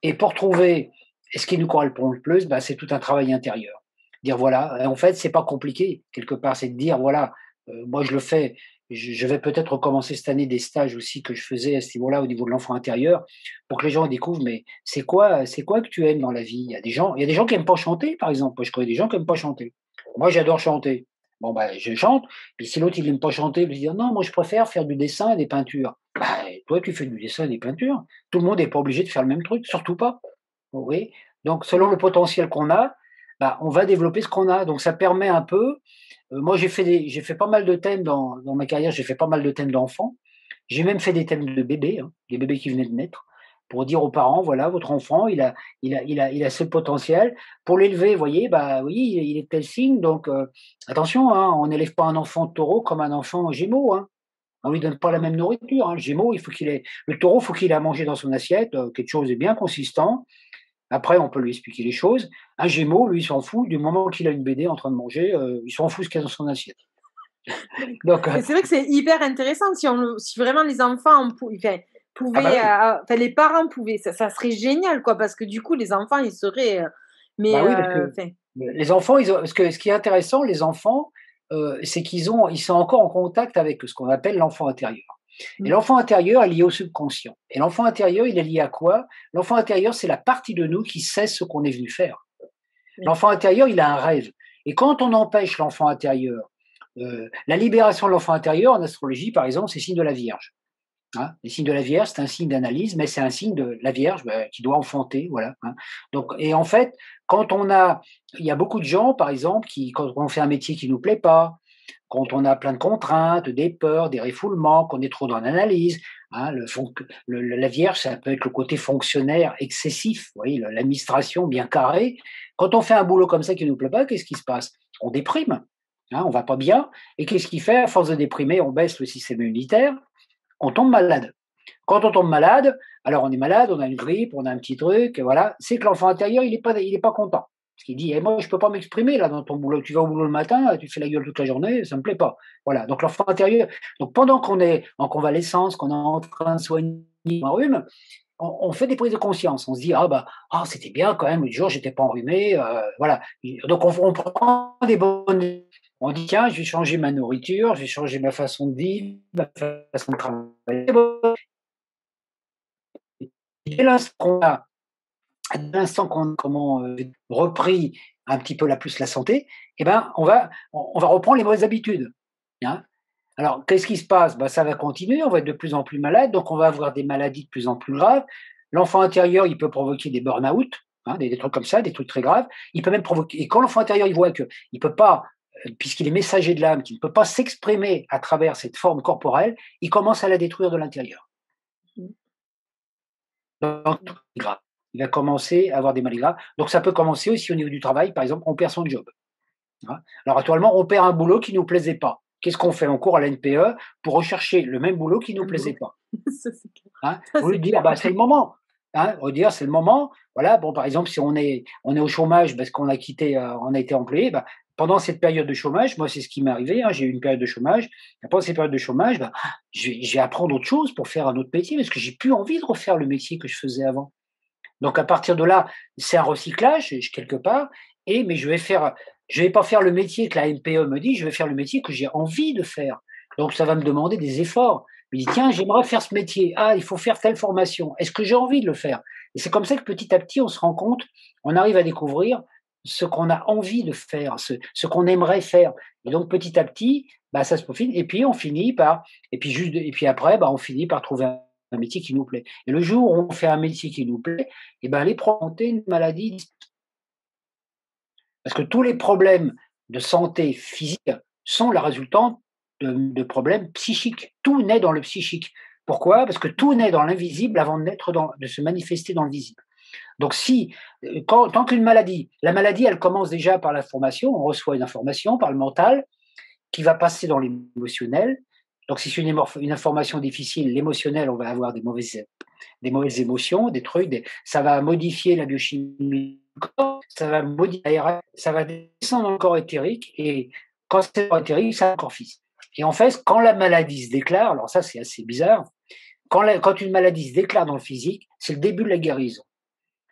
Et pour trouver ce qui nous correspond le plus, bah, c'est tout un travail intérieur. Dire voilà, et en fait, c'est pas compliqué quelque part, c'est de dire voilà, moi je le fais. Je vais peut-être recommencer cette année des stages aussi que je faisais à ce niveau-là, au niveau de l'enfant intérieur, pour que les gens découvrent. Mais c'est quoi que tu aimes dans la vie? Il y a des gens qui aiment pas chanter, par exemple. Moi, je connais des gens qui aiment pas chanter. Moi, j'adore chanter. Bon, bah, je chante. Puis si l'autre, il aime pas chanter, il va dire non, moi, je préfère faire du dessin et des peintures. Bah, toi, tu fais du dessin et des peintures. Tout le monde n'est pas obligé de faire le même truc, surtout pas. Oui. Donc, selon le potentiel qu'on a, bah, on va développer ce qu'on a. Donc, ça permet un peu. Moi, j'ai fait pas mal de thèmes dans ma carrière. J'ai fait pas mal de thèmes d'enfants. J'ai même fait des thèmes de bébés, hein, des bébés qui venaient de naître, pour dire aux parents, voilà, votre enfant, il a ce potentiel. Pour l'élever, vous voyez, bah oui, il est tel signe, donc attention, hein, on n'élève pas un enfant taureau comme un enfant gémeaux, hein. On lui donne pas la même nourriture, hein. Le gémeaux, il faut qu'il ait, le taureau, il faut qu'il ait à manger dans son assiette, quelque chose de bien consistant. Après, on peut lui expliquer les choses. Un gémeau, lui, il s'en fout du moment qu'il a une BD en train de manger, il s'en fout ce qu'il y a dans son assiette. Donc, Mais c'est vrai que c'est hyper intéressant si vraiment les enfants ah bah pouvaient, oui, les parents pouvaient, ça serait génial, quoi, parce que du coup, les enfants, ils seraient, mais bah oui, parce que enfin, les enfants, ils ont, parce que ce qui est intéressant, les enfants, c'est ils sont encore en contact avec ce qu'on appelle l'enfant intérieur. Et mmh, l'enfant intérieur est lié au subconscient. Et l'enfant intérieur, il est lié à quoi? L'enfant intérieur, c'est la partie de nous qui sait ce qu'on est venu faire. oui, L'enfant intérieur, il a un rêve. Et quand on empêche l'enfant intérieur, la libération de l'enfant intérieur en astrologie, par exemple, c'est signe de la Vierge. Hein. Les signes de la Vierge, c'est un signe d'analyse, mais c'est un signe de la Vierge qui doit enfanter, voilà. Hein. Donc, et en fait, il y a beaucoup de gens, par exemple, qui, quand on fait un métier qui nous plaît pas, quand on a plein de contraintes, des peurs, des refoulements, qu'on est trop dans l'analyse, hein, la Vierge, ça peut être le côté fonctionnaire excessif, vous voyez, l'administration bien carrée. Quand on fait un boulot comme ça qui ne nous plaît pas, qu'est-ce qui se passe? On déprime, hein, on va pas bien. Et qu'est-ce qui fait? À force de déprimer, on baisse le système immunitaire, on tombe malade. Quand on tombe malade, alors on est malade, on a une grippe, on a un petit truc, voilà, c'est que l'enfant intérieur, il est pas content. Parce qu'il dit: «Eh moi, je peux pas m'exprimer là dans ton boulot. Tu vas au boulot le matin, tu fais la gueule toute la journée, ça me plaît pas». Voilà, donc l'enfant intérieur, donc pendant qu'on est en convalescence, qu'on est en train de soigner un rhume, on fait des prises de conscience. On se dit: «Ah bah, ah c'était bien quand même, l'autre jour j'étais pas enrhumé», voilà. Donc on prend des bonnes, on dit: «Tiens, je vais changer ma nourriture, je vais changer ma façon de vivre, ma façon de travailler». Dès l'instant qu'on a dès l'instant qu'on comment, repris un petit peu la plus la santé, et ben, on va reprendre les mauvaises habitudes, hein. Alors qu'est-ce qui se passe? Bah, ça va continuer, on va être de plus en plus malade, donc on va avoir des maladies de plus en plus graves. L'enfant intérieur, il peut provoquer des burn-out, hein, des trucs comme ça, des trucs très graves. Il peut même provoquer, et quand l'enfant intérieur, il voit qu'il peut pas, puisqu'il est messager de l'âme, qu'il ne peut pas s'exprimer à travers cette forme corporelle, il commence à la détruire de l'intérieur. Mmh. Donc, grave. Il va commencer à avoir des maladies graves. Donc, ça peut commencer aussi au niveau du travail. Par exemple, on perd son job, hein. Alors, actuellement, on perd un boulot qui ne nous plaisait pas. Qu'est-ce qu'on fait? On court à la NPE pour rechercher le même boulot qui ne nous Un boulot. plaisait pas, Ça, c'est clair. hein. Ça, Au lieu c'est de dire, clair. bah, c'est le moment, hein, on va dire, c'est le moment. Voilà, bon, par exemple, si on est au chômage parce qu'on a quitté, on a été employé, bah, pendant cette période de chômage, moi, c'est ce qui m'est arrivé, hein, j'ai eu une période de chômage. Et pendant cette période de chômage, bah, je vais apprendre autre chose pour faire un autre métier parce que j'ai plus envie de refaire le métier que je faisais avant. Donc à partir de là, c'est un recyclage quelque part, mais je vais pas faire le métier que la MPE me dit, je vais faire le métier que j'ai envie de faire. Donc ça va me demander des efforts. Je me dis: «Tiens, j'aimerais faire ce métier. Ah, il faut faire telle formation. Est-ce que j'ai envie de le faire?» Et c'est comme ça que petit à petit, on se rend compte, on arrive à découvrir ce qu'on a envie de faire, ce qu'on aimerait faire. Et donc petit à petit, bah, ça se peaufine et puis on finit par et puis après, bah, on finit par trouver un métier qui nous plaît. Et le jour où on fait un métier qui nous plaît, et ben, les probabilités une maladie, parce que tous les problèmes de santé physique sont la résultante de problèmes psychiques. Tout naît dans le psychique. Pourquoi? Parce que tout naît dans l'invisible avant de se manifester dans le visible. Donc si, tant qu'une maladie, la maladie, elle commence déjà par l'information, on reçoit une information par le mental, qui va passer dans l'émotionnel. Donc si c'est une information difficile, l'émotionnel, on va avoir des mauvaises émotions, des trucs, ça va modifier la biochimie du corps, ça va modifier l'ARN, ça va descendre dans le corps éthérique, et quand c'est le corps éthérique, c'est le corps physique. Et en fait, quand la maladie se déclare, alors ça c'est assez bizarre, quand une maladie se déclare dans le physique, c'est le début de la guérison.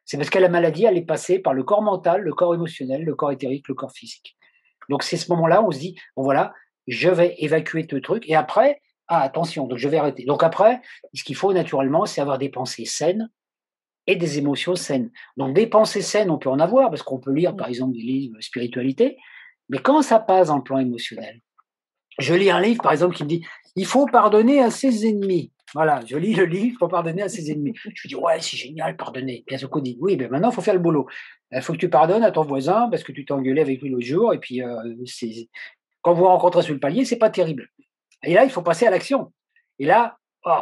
C'est parce que la maladie, elle est passée par le corps mental, le corps émotionnel, le corps éthérique, le corps physique. Donc c'est ce moment-là où on se dit, bon voilà, je vais évacuer tout le truc, et après, ah attention, donc je vais arrêter. Donc après, ce qu'il faut naturellement, c'est avoir des pensées saines et des émotions saines. Donc des pensées saines, on peut en avoir, parce qu'on peut lire Mmh. par exemple des livres de spiritualité, mais quand ça passe dans le plan émotionnel, je lis un livre par exemple qui me dit, il faut pardonner à ses ennemis. Voilà, je lis le livre, il faut pardonner à ses ennemis. Je me dis, ouais, c'est génial, pardonner. Bien sûr qu'on dit, oui, ben maintenant, il faut faire le boulot. Il faut que tu pardonnes à ton voisin parce que tu t'es engueulé avec lui l'autre jour, et puis quand vous vous rencontrez sur le palier, c'est pas terrible. Et là, il faut passer à l'action. Et là, oh,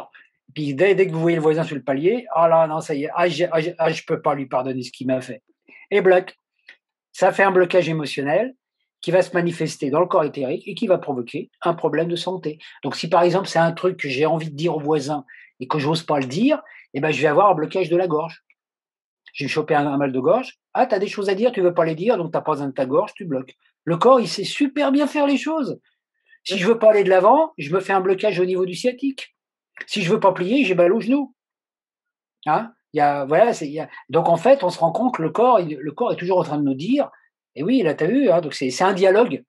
puis dès que vous voyez le voisin sur le palier, oh là, non, ça y est, je peux pas lui pardonner ce qu'il m'a fait. Et bloc. Ça fait un blocage émotionnel qui va se manifester dans le corps éthérique et qui va provoquer un problème de santé. Donc, si par exemple, c'est un truc que j'ai envie de dire au voisin et que j'ose pas le dire, eh ben, je vais avoir un blocage de la gorge. J'ai chopé un mal de gorge. Ah, tu as des choses à dire, tu veux pas les dire, donc tu n'as pas besoin de ta gorge, tu bloques. Le corps, il sait super bien faire les choses. Si je veux pas aller de l'avant, je me fais un blocage au niveau du sciatique. Si je veux pas plier, j'ai mal au genou. Hein, voilà, donc en fait, on se rend compte que le corps est toujours en train de nous dire, et oui, là, tu as vu, hein, donc c'est un dialogue.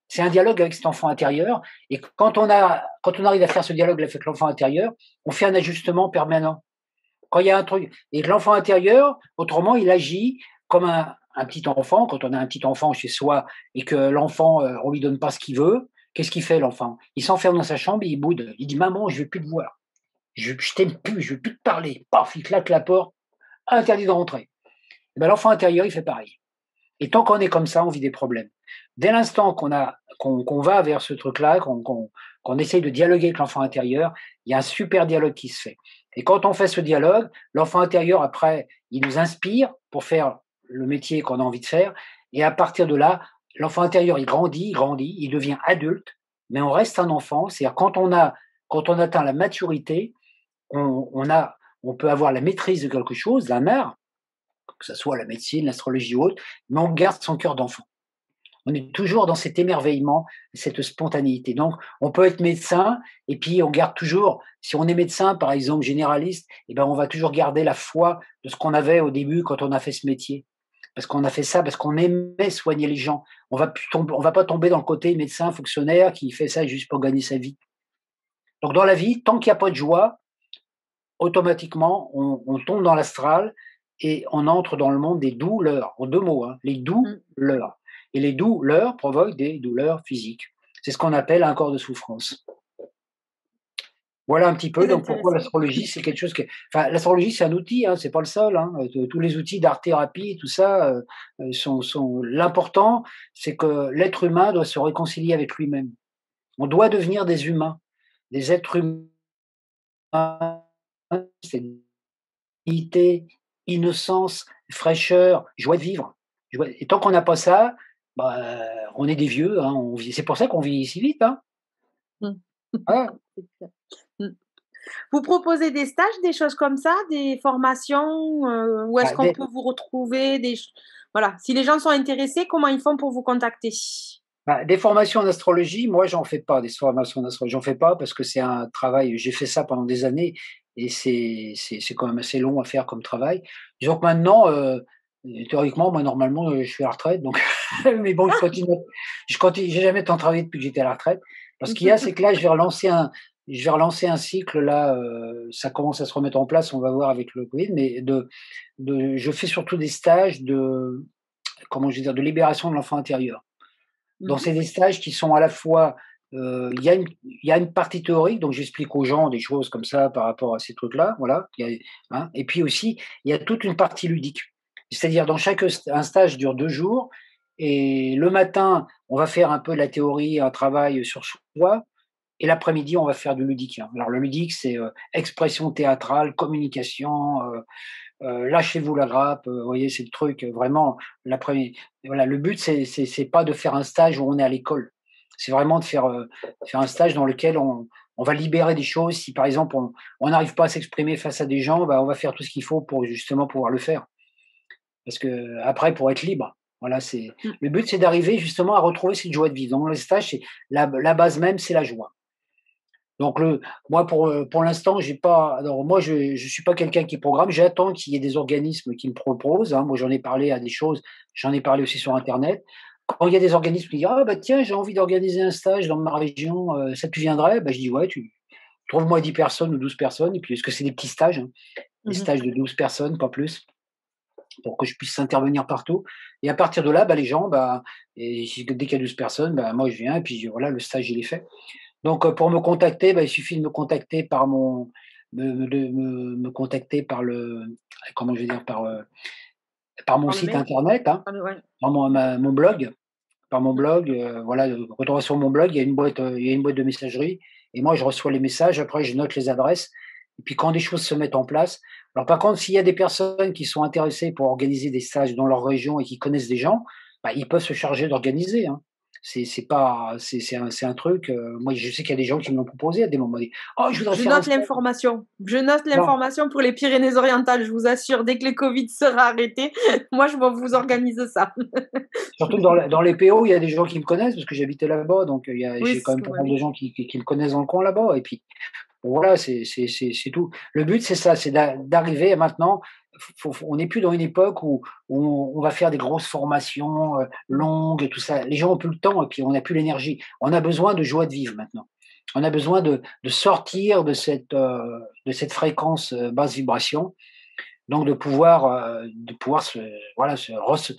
C'est un dialogue avec cet enfant intérieur. Et quand on arrive à faire ce dialogue avec l'enfant intérieur, on fait un ajustement permanent. Quand il y a un truc, et que l'enfant intérieur, autrement, il agit comme un petit enfant. Quand on a un petit enfant chez soi et que l'enfant, on lui donne pas ce qu'il veut, qu'est-ce qu'il fait l'enfant? Il s'enferme dans sa chambre, il boude. Il dit: «Maman, je veux plus te voir. Je t'aime plus, je veux plus te parler». Paf, il claque la porte, interdit de rentrer. Et ben, l'enfant intérieur, il fait pareil. Et tant qu'on est comme ça, on vit des problèmes. Dès l'instant qu'on va vers ce truc-là, qu'on essaye de dialoguer avec l'enfant intérieur, il y a un super dialogue qui se fait. Et quand on fait ce dialogue, l'enfant intérieur, après, il nous inspire pour faire le métier qu'on a envie de faire. Et à partir de là, l'enfant intérieur, il grandit, il devient adulte, mais on reste un enfant. C'est-à-dire quand on atteint la maturité, on peut avoir la maîtrise de quelque chose, d'un art, que ce soit la médecine, l'astrologie ou autre, mais on garde son cœur d'enfant. On est toujours dans cet émerveillement, cette spontanéité. Donc, on peut être médecin et puis on garde toujours, si on est médecin, par exemple, généraliste, eh ben, on va toujours garder la foi de ce qu'on avait au début quand on a fait ce métier. Parce qu'on a fait ça, parce qu'on aimait soigner les gens. On va pas tomber dans le côté médecin, fonctionnaire qui fait ça juste pour gagner sa vie. Donc, dans la vie, tant qu'il n'y a pas de joie, automatiquement, on tombe dans l'astral et on entre dans le monde des douleurs, en deux mots, hein, les Mmh. douleurs. Et les douleurs provoquent des douleurs physiques. C'est ce qu'on appelle un corps de souffrance. Voilà un petit peu Très donc pourquoi intéressant. l'astrologie, c'est quelque chose que enfin, l'astrologie, c'est un outil, hein, c'est pas le seul, hein, tous les outils d'art-thérapie, tout ça, sont l'important, c'est que l'être humain doit se réconcilier avec lui-même. On doit devenir des humains, des êtres humains, c'est dignité, innocence, fraîcheur, joie de vivre. Et tant qu'on n'a pas ça, bah, on est des vieux, hein, c'est pour ça qu'on vieillit si vite, hein. Mmh. Ouais. C'est clair. Mmh. Vous proposez des stages, des choses comme ça, des formations, où est-ce Bah, qu'on peut vous retrouver? Voilà, si les gens sont intéressés, comment ils font pour vous contacter? des formations en astrologie, moi, j'en fais pas, des formations en astrologie, j'en fais pas parce que c'est un travail, j'ai fait ça pendant des années et c'est quand même assez long à faire comme travail. Disons que maintenant, théoriquement, moi, normalement, je suis à la retraite, donc mais bon, j'ai jamais tant travaillé depuis que j'étais à la retraite. Parce qu'il y a, c'est que là, je vais relancer un cycle là, ça commence à se remettre en place, on va voir avec le Covid, mais je fais surtout des stages comment je vais dire? De libération de l'enfant intérieur. Mmh Donc mh. c'est des stages qui sont à la fois, il y a une partie théorique, donc j'explique aux gens des choses comme ça par rapport à ces trucs-là, voilà, hein, et puis aussi, il y a toute une partie ludique. C'est-à-dire dans chaque un stage dure 2 jours et le matin, on va faire un peu de la théorie, un travail sur soi et l'après-midi, on va faire du ludique, hein. Alors le ludique, c'est, expression théâtrale, communication, lâchez-vous la grappe, vous voyez? C'est le truc, vraiment l'après voilà, le but c'est pas de faire un stage où on est à l'école. C'est vraiment de faire un stage dans lequel on va libérer des choses. Si par exemple on n'arrive pas à s'exprimer face à des gens, bah, on va faire tout ce qu'il faut pour justement pouvoir le faire. Parce qu'après pour être libre, voilà, Mmh. le but c'est d'arriver justement à retrouver cette joie de vivre. Dans le stage, c'est la base même, c'est la joie. Donc moi pour l'instant, j'ai pas alors moi je suis pas quelqu'un qui programme, j'attends qu'il y ait des organismes qui me proposent, hein. Moi j'en ai parlé à des choses, j'en ai parlé aussi sur internet. Quand il y a des organismes qui disent: «Ah bah tiens, j'ai envie d'organiser un stage dans ma région, ça tu viendrais?» Bah je dis: «Ouais, tu trouve-moi 10 personnes ou 12 personnes» et puis parce que c'est des petits stages, hein, des Mmh mh. stages de 12 personnes, pas plus, pour que je puisse intervenir partout et à partir de là, bah les gens, bah et dès qu'il y a 12 personnes, bah moi je viens et puis voilà, le stage il est fait. Donc, pour me contacter, bah, il suffit de me contacter par mon me contacter par comment je vais dire? Par mon Par le site mail? internet, hein, Par le Ouais. par mon blog. Par mon Mmh. blog, voilà, quand on va sur mon blog, il y a une boîte de messagerie et moi je reçois les messages, après je note les adresses et puis quand des choses se mettent en place alors par contre, s'il y a des personnes qui sont intéressées pour organiser des stages dans leur région et qui connaissent des gens, bah, ils peuvent se charger d'organiser, hein. C'est pas c'est un truc, moi je sais qu'il y a des gens qui me l'ont proposé à des moments. «Oh, je voudrais Je faire un note stage». l'information. Je note Non, l'information pour les Pyrénées-Orientales, je vous assure, dès que le covid sera arrêté, moi je vais vous organise ça. surtout que dans les PO, il y a des gens qui me connaissent parce que j'habitais là-bas, donc Oui, j'ai quand même pas oui, mal de oui. gens qui me connaissent dans le coin là-bas et puis voilà, c'est tout. Le but, c'est ça, c'est d'arriver à maintenant, on n'est plus dans une époque où on va faire des grosses formations, Mmh. longues et tout ça. Les gens ont plus le temps et puis on n'a plus l'énergie. On a besoin de joie de vivre maintenant. On a besoin de sortir de cette fréquence, basse vibration, donc de pouvoir se voilà, se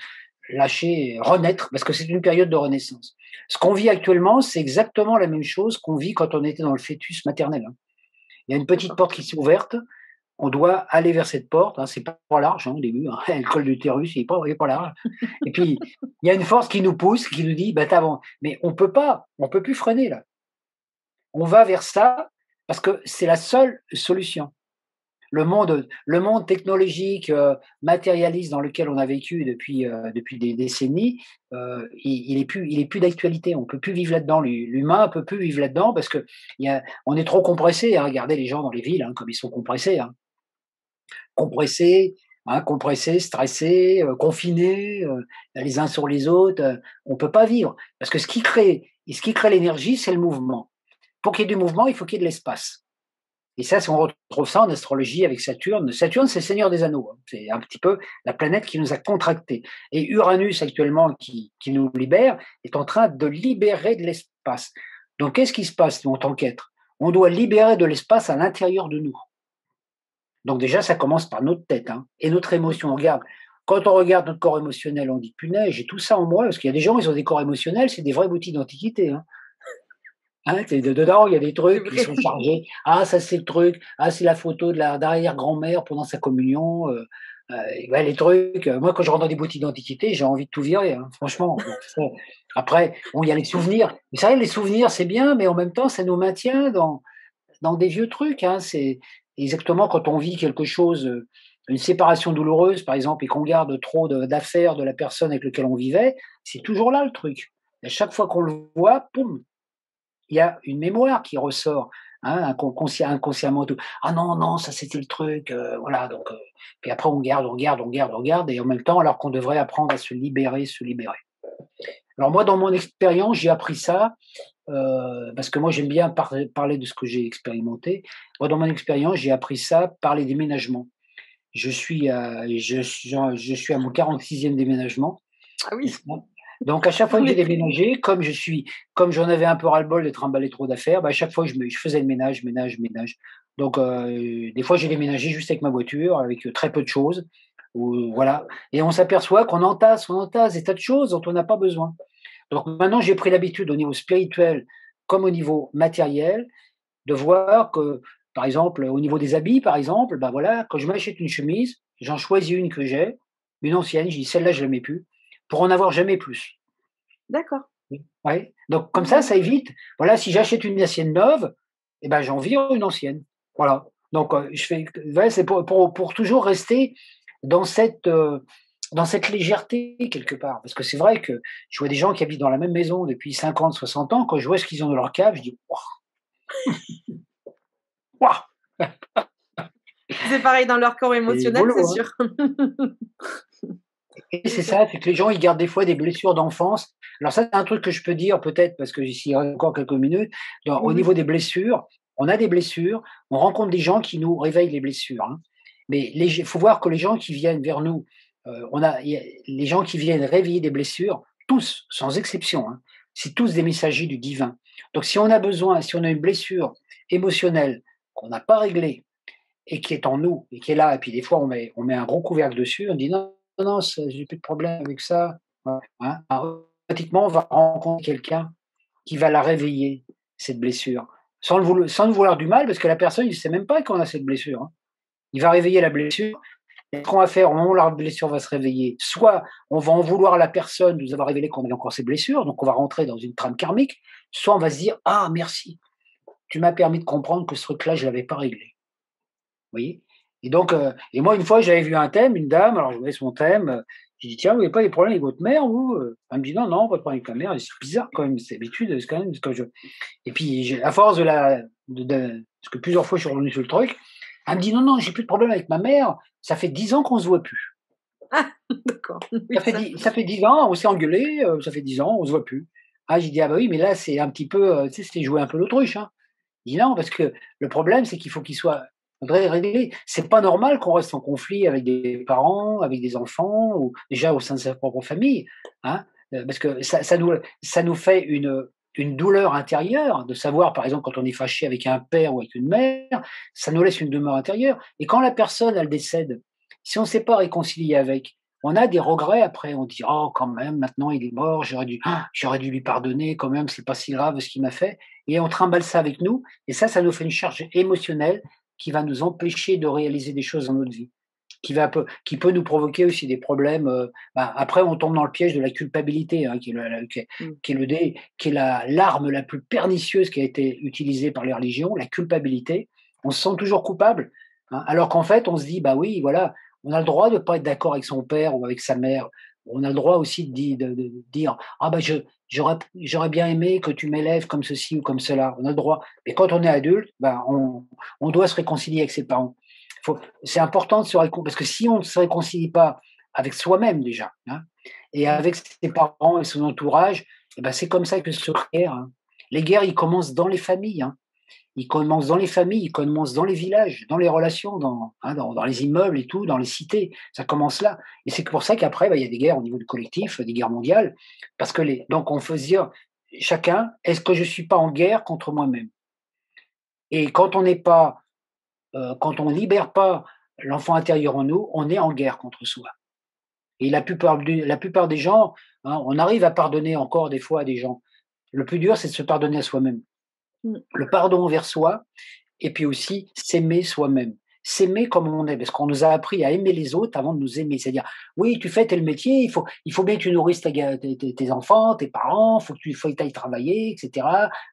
lâcher, renaître, parce que c'est une période de renaissance. Ce qu'on vit actuellement, c'est exactement la même chose qu'on vit quand on était dans le fœtus maternel, hein. Il y a une petite D'accord. porte qui s'est ouverte, on doit aller vers cette porte, hein, c'est pas large, hein, au début, hein, le col de l'utérus, il est pas large. Et puis, il y a une force qui nous pousse, qui nous dit: «Bah, tu mais on peut plus freiner là. On va vers ça parce que c'est la seule solution. Le monde technologique, matérialiste dans lequel on a vécu depuis des décennies, il est plus d'actualité. On peut plus vivre là-dedans. L'humain peut plus vivre là-dedans parce que on est trop compressé, hein. Regardez les gens dans les villes, hein, comme ils sont compressés, hein. Compressés, hein, compressés, stressés, confinés, les uns sur les autres, on peut pas vivre. Parce que ce qui crée l'énergie, c'est le mouvement. Pour qu'il y ait du mouvement, il faut qu'il y ait de l'espace. Et ça, si on retrouve ça en astrologie avec Saturne. Saturne, c'est le Seigneur des Anneaux, hein. C'est un petit peu la planète qui nous a contractés. Et Uranus, actuellement, qui nous libère, est en train de libérer de l'espace. Donc, qu'est-ce qui se passe, nous, en tant qu'être? On doit libérer de l'espace à l'intérieur de nous. Donc, déjà, ça commence par notre tête, hein, et notre émotion. Quand on regarde notre corps émotionnel, on dit punaise, j'ai tout ça en moi, parce qu'il y a des gens, ils ont des corps émotionnels, c'est des vraies boutiques d'antiquité, hein. Hein, dedans, il y a des C'est trucs qui vrai. sont chargés. Ah, ça, c'est le truc. Ah, c'est la photo de la d'arrière-grand-mère pendant sa communion. Ouais, les trucs. Moi, quand je rentre dans des boutiques d'antiquités, j'ai envie de tout virer, hein, franchement. Donc, ça, après, bon, il y a les souvenirs. Mais c'est vrai, les souvenirs, c'est bien, mais en même temps, ça nous maintient dans des vieux trucs, hein. C'est exactement quand on vit quelque chose, une séparation douloureuse, par exemple, et qu'on garde trop d'affaires de la personne avec laquelle on vivait, c'est toujours là le truc. Et à chaque fois qu'on le voit, poum, il y a une mémoire qui ressort, hein, inconsciemment tout. «Ah non, non, ça c'était le truc», voilà donc puis après on garde et en même temps alors qu'on devrait apprendre à se libérer, se libérer. Alors moi dans mon expérience, j'ai appris ça, parce que moi j'aime bien parler de ce que j'ai expérimenté. Moi dans mon expérience, j'ai appris ça par les déménagements. Je suis à mon 46e déménagement. Ah oui, Donc à chaque fois en que j'ai effet. déménagé, comme j'en avais un peu ras-le-bol de trimballer trop d'affaires, bah, à chaque fois je faisais le ménage, ménage, ménage. Donc des fois j'ai déménagé juste avec ma voiture, avec, très peu de choses, ou voilà, et on s'aperçoit qu'on entasse des tas de choses dont on n'a pas besoin. Donc maintenant j'ai pris l'habitude au niveau spirituel comme au niveau matériel de voir que, par exemple, au niveau des habits, par exemple, bah, voilà, quand je m'achète une chemise, j'en choisis une que j'ai, une ancienne, je dis: «Celle-là je ne la mets plus», pour en avoir jamais plus. D'accord. Ouais, donc comme Mmh. ça évite, voilà, si j'achète une assiette neuve, et ben, j'en vire une ancienne. Voilà, donc je fais ouais, c'est pour toujours rester dans dans cette légèreté quelque part. Parce que c'est vrai que je vois des gens qui habitent dans la même maison depuis 50, 60 ans, quand je vois ce qu'ils ont dans leur cave, je dis: «Waouh, waouh!» C'est pareil dans leur corps C'est du émotionnel, c'est boulot, hein. sûr. Et C'est c'est sûr. ça, c'est que les gens, ils gardent des fois des blessures d'enfance. Alors ça, c'est un truc que je peux dire peut-être parce que j'y reste encore quelques minutes. Au Oui. niveau des blessures, on a des blessures, on rencontre des gens qui nous réveillent les blessures, hein. Mais il faut voir que les gens qui viennent vers nous, les gens qui viennent réveiller des blessures, tous, sans exception, hein, c'est tous des messagers du divin. Donc si on a besoin, si on a une blessure émotionnelle qu'on n'a pas réglée, et qui est en nous et qui est là, et puis des fois on met un gros couvercle dessus, on dit: «Non, non, non, j'ai plus de problème avec ça», hein. Alors, automatiquement, on va rencontrer quelqu'un qui va la réveiller, cette blessure, sans nous vouloir du mal, parce que la personne, il sait même pas qu'on a cette blessure, hein. Il va réveiller la blessure, et ce qu'on va faire au moment où la blessure va se réveiller, soit on va en vouloir à la personne de nous avoir révélé qu'on avait encore ces blessures, donc on va rentrer dans une trame karmique, soit on va se dire: «Ah merci, tu m'as permis de comprendre que ce truc-là, je l'avais pas réglé». Voyez? Et donc, et moi, une fois, j'avais vu un thème, une dame, alors je voyais son thème, j'ai dit: «Tiens, vous n'avez pas des problèmes avec votre mère, vous?» Elle me dit: «Non, non, pas de problème avec ma mère». C'est bizarre quand même, c'est d'habitude, c'est quand même quand je et puis à force parce que plusieurs fois je suis revenu sur le truc, elle me dit: «Non, non, j'ai plus de problème avec ma mère, ça fait 10 ans qu'on se voit plus. Ah! D'accord. Oui, ça Ça fait 10 ans, on s'est engueulés, ça fait 10 ans, on se voit plus». Ah, j'ai dit: «Ah bah oui, mais là, c'est un petit peu, tu sais, c'était jouer un peu l'autruche, hein». Il dit: «Non, parce que le problème, c'est qu'il faut qu'il soit réglé. C'est pas normal qu'on reste en conflit avec des parents, avec des enfants ou déjà au sein de sa propre famille, hein, parce que ça nous fait une douleur intérieure de savoir, par exemple, quand on est fâché avec un père ou avec une mère, ça nous laisse une demeure intérieure et quand la personne, elle décède, si on ne s'est pas réconcilié avec, on a des regrets après. On dit: «Oh quand même, maintenant il est mort, j'aurais dû lui pardonner quand même, c'est pas si grave ce qu'il m'a fait» et on trimballe ça avec nous et ça nous fait une charge émotionnelle qui va nous empêcher de réaliser des choses dans notre vie, qui peut nous provoquer aussi des problèmes. Après, on tombe dans le piège de la culpabilité, hein, Mmh. qui est l'arme la plus pernicieuse qui a été utilisée par les religions, la culpabilité. On se sent toujours coupable, hein, alors qu'en fait, on se dit, bah oui, voilà, on a le droit de ne pas être d'accord avec son père ou avec sa mère. On a le droit aussi de dire, ah bah j'aurais bien aimé que tu m'élèves comme ceci ou comme cela. On a le droit. Mais quand on est adulte, bah, on doit se réconcilier avec ses parents. C'est important de se réconcilier, parce que si on ne se réconcilie pas avec soi-même déjà, hein, et Mmh. avec ses parents et son entourage, eh ben c'est comme ça que se crée guerre, hein. Les guerres, ils commencent dans les familles, hein. Ils commencent dans les familles, ils commencent dans les villages, dans les relations, dans les immeubles et tout, dans les cités. Ça commence là. Et c'est pour ça qu'après, bah, il y a des guerres au niveau du collectif, des guerres mondiales, parce que donc on peut se dire, chacun, est-ce que je ne suis pas en guerre contre moi-même? Et quand on libère pas l'enfant intérieur en nous, on est en guerre contre soi. Et la plupart des gens, hein, on arrive à pardonner encore des fois à des gens. Le plus dur, c'est de se pardonner à soi-même. Mmh. Le pardon envers soi, et puis aussi s'aimer soi-même. S'aimer comme on est, parce qu'on nous a appris à aimer les autres avant de nous aimer. C'est-à-dire, oui, tu fais tel métier, il faut bien que tu nourrisses tes enfants, tes parents, il faut que tu ailles travailler, etc.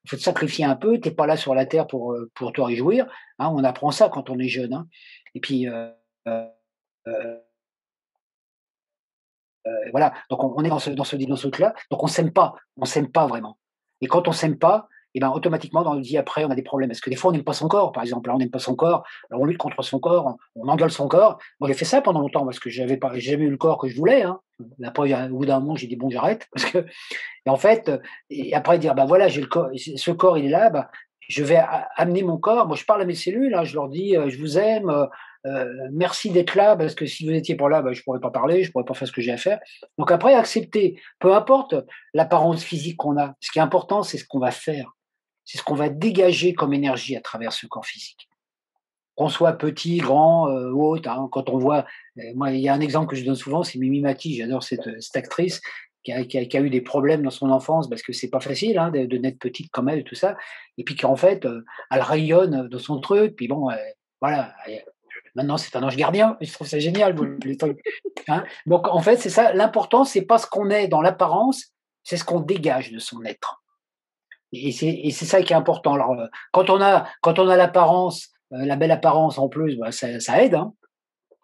Il faut te sacrifier un peu, tu n'es pas là sur la terre pour te réjouir, hein. On apprend ça quand on est jeune, hein. Et puis, euh, voilà, donc on est dans ce truc-là, donc on s'aime pas vraiment. Et quand on s'aime pas, et ben automatiquement dans notre vie après, on a des problèmes. Parce que des fois, on n'aime pas son corps, par exemple, hein, on n'aime pas son corps, alors on lutte contre son corps, on engueule son corps. Moi, j'ai fait ça pendant longtemps parce que j'ai jamais eu le corps que je voulais, hein. Après, au bout d'un moment, j'ai dit bon, j'arrête parce que et en fait, et après dire bah voilà, j'ai le corps, ce corps, il est là, bah je vais amener mon corps. Moi, je parle à mes cellules, hein, je leur dis je vous aime, merci d'être là parce que si vous étiez pas là, bah, je pourrais pas parler, je pourrais pas faire ce que j'ai à faire. Donc après, accepter, peu importe l'apparence physique qu'on a. Ce qui est important, c'est ce qu'on va faire, c'est ce qu'on va dégager comme énergie à travers ce corps physique. Qu'on soit petit, grand, ou autre, hein, quand on voit, moi, il y a un exemple que je donne souvent, c'est Mimi Mati, j'adore cette actrice qui a eu des problèmes dans son enfance parce que c'est pas facile, hein, de naître petite comme elle et tout ça, et puis qu'en fait, elle rayonne de son truc, puis bon, voilà, maintenant c'est un ange gardien, je trouve ça génial, moi, les trucs, hein. Donc en fait, c'est ça, l'important, c'est pas ce qu'on est dans l'apparence, c'est ce qu'on dégage de son être. Et c'est ça qui est important. Alors, quand on a l'apparence, la belle apparence en plus, bah, ça aide,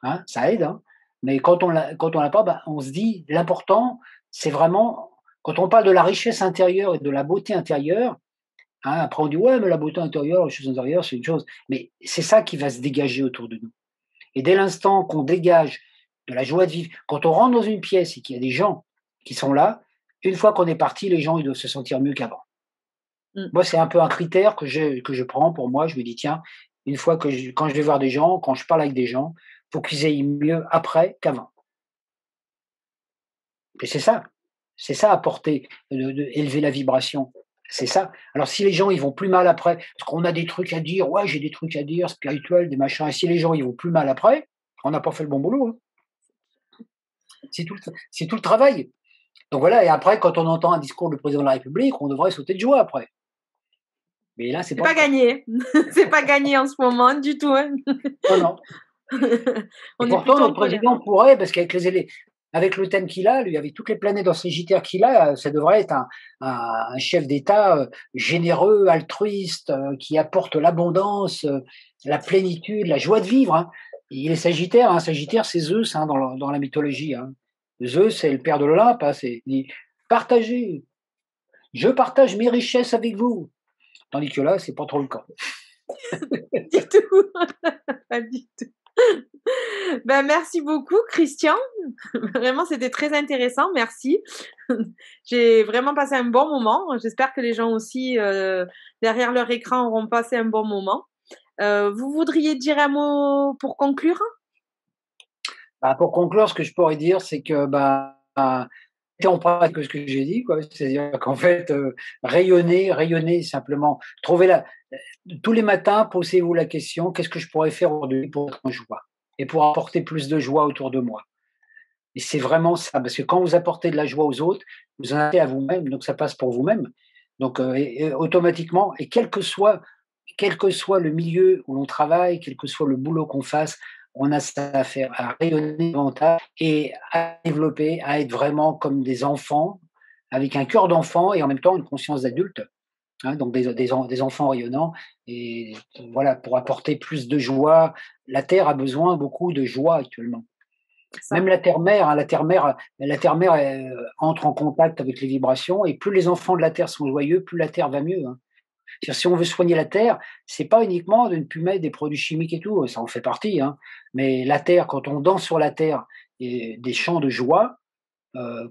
hein, ça aide, hein. Mais quand on l'a pas, bah, on se dit l'important, c'est vraiment quand on parle de la richesse intérieure et de la beauté intérieure, hein, après on dit: «Ouais, mais la beauté intérieure, les choses intérieures, c'est une chose». Mais c'est ça qui va se dégager autour de nous. Et dès l'instant qu'on dégage de la joie de vivre, quand on rentre dans une pièce et qu'il y a des gens qui sont là, une fois qu'on est parti, les gens, ils doivent se sentir mieux qu'avant. Mmh. Moi, c'est un peu un critère que je prends pour moi. Je me dis: «Tiens, une fois quand je vais voir des gens, quand je parle avec des gens, faut qu'ils aillent mieux après qu'avant». Et c'est ça apporter, élever la vibration, c'est ça. Alors si les gens, ils vont plus mal après, parce qu'on a des trucs à dire, ouais, j'ai des trucs à dire spirituels, des machins, et si les gens, ils vont plus mal après, on n'a pas fait le bon boulot, hein. C'est tout le travail. Donc voilà, et après quand on entend un discours du président de la République, on devrait sauter de joie après. Mais là, c'est C'est pas le pas cas. gagné. C'est pas gagné en ce moment du tout, hein. Non, non. Et On est pourtant, plutôt en notre colère. président pourrait, parce qu'avec avec le thème qu'il a, lui, avec toutes les planètes dans Sagittaire qu'il a, ça devrait être un chef d'État généreux, altruiste, qui apporte l'abondance, la plénitude, la joie de vivre, hein. Il est Sagittaire, hein. Sagittaire, c'est Zeus, hein, dans la mythologie, hein. Zeus, c'est le père de l'Olympe, hein, il dit partagez, je partage mes richesses avec vous. Tandis que là, c'est pas trop le cas. Du tout. Pas du tout. Ben, merci beaucoup Christian. Vraiment, c'était très intéressant, merci. J'ai vraiment passé un bon moment. J'espère que les gens aussi, derrière leur écran auront passé un bon moment. Vous voudriez dire un mot pour conclure? Bah, pour conclure, ce que je pourrais dire, c'est que, bah, mettez en pratique ce que j'ai dit, quoi. C'est-à-dire qu'en fait, rayonner simplement. Tous les matins, posez-vous la question: «Qu'est-ce que je pourrais faire aujourd'hui pour être en joie et pour apporter plus de joie autour de moi?» Et c'est vraiment ça, parce que quand vous apportez de la joie aux autres, vous en avez à vous-même, donc ça passe pour vous-même. Donc, et automatiquement, et quel que soit quel que soit le milieu où l'on travaille, quel que soit le boulot qu'on fasse, on a ça à faire, à rayonner davantage et à développer, à être vraiment comme des enfants, avec un cœur d'enfant et en même temps une conscience d'adulte. Hein, donc des enfants rayonnants et voilà, pour apporter plus de joie. La Terre a besoin beaucoup de joie actuellement. Ça. Même la terre-mère, hein, la terre-mère entre en contact avec les vibrations et plus les enfants de la Terre sont joyeux, plus la Terre va mieux, hein. C'est-à-dire, si on veut soigner la Terre, c'est pas uniquement de ne plus mettre des produits chimiques et tout, ça en fait partie, hein. Mais la Terre, quand on danse sur la Terre et des chants de joie,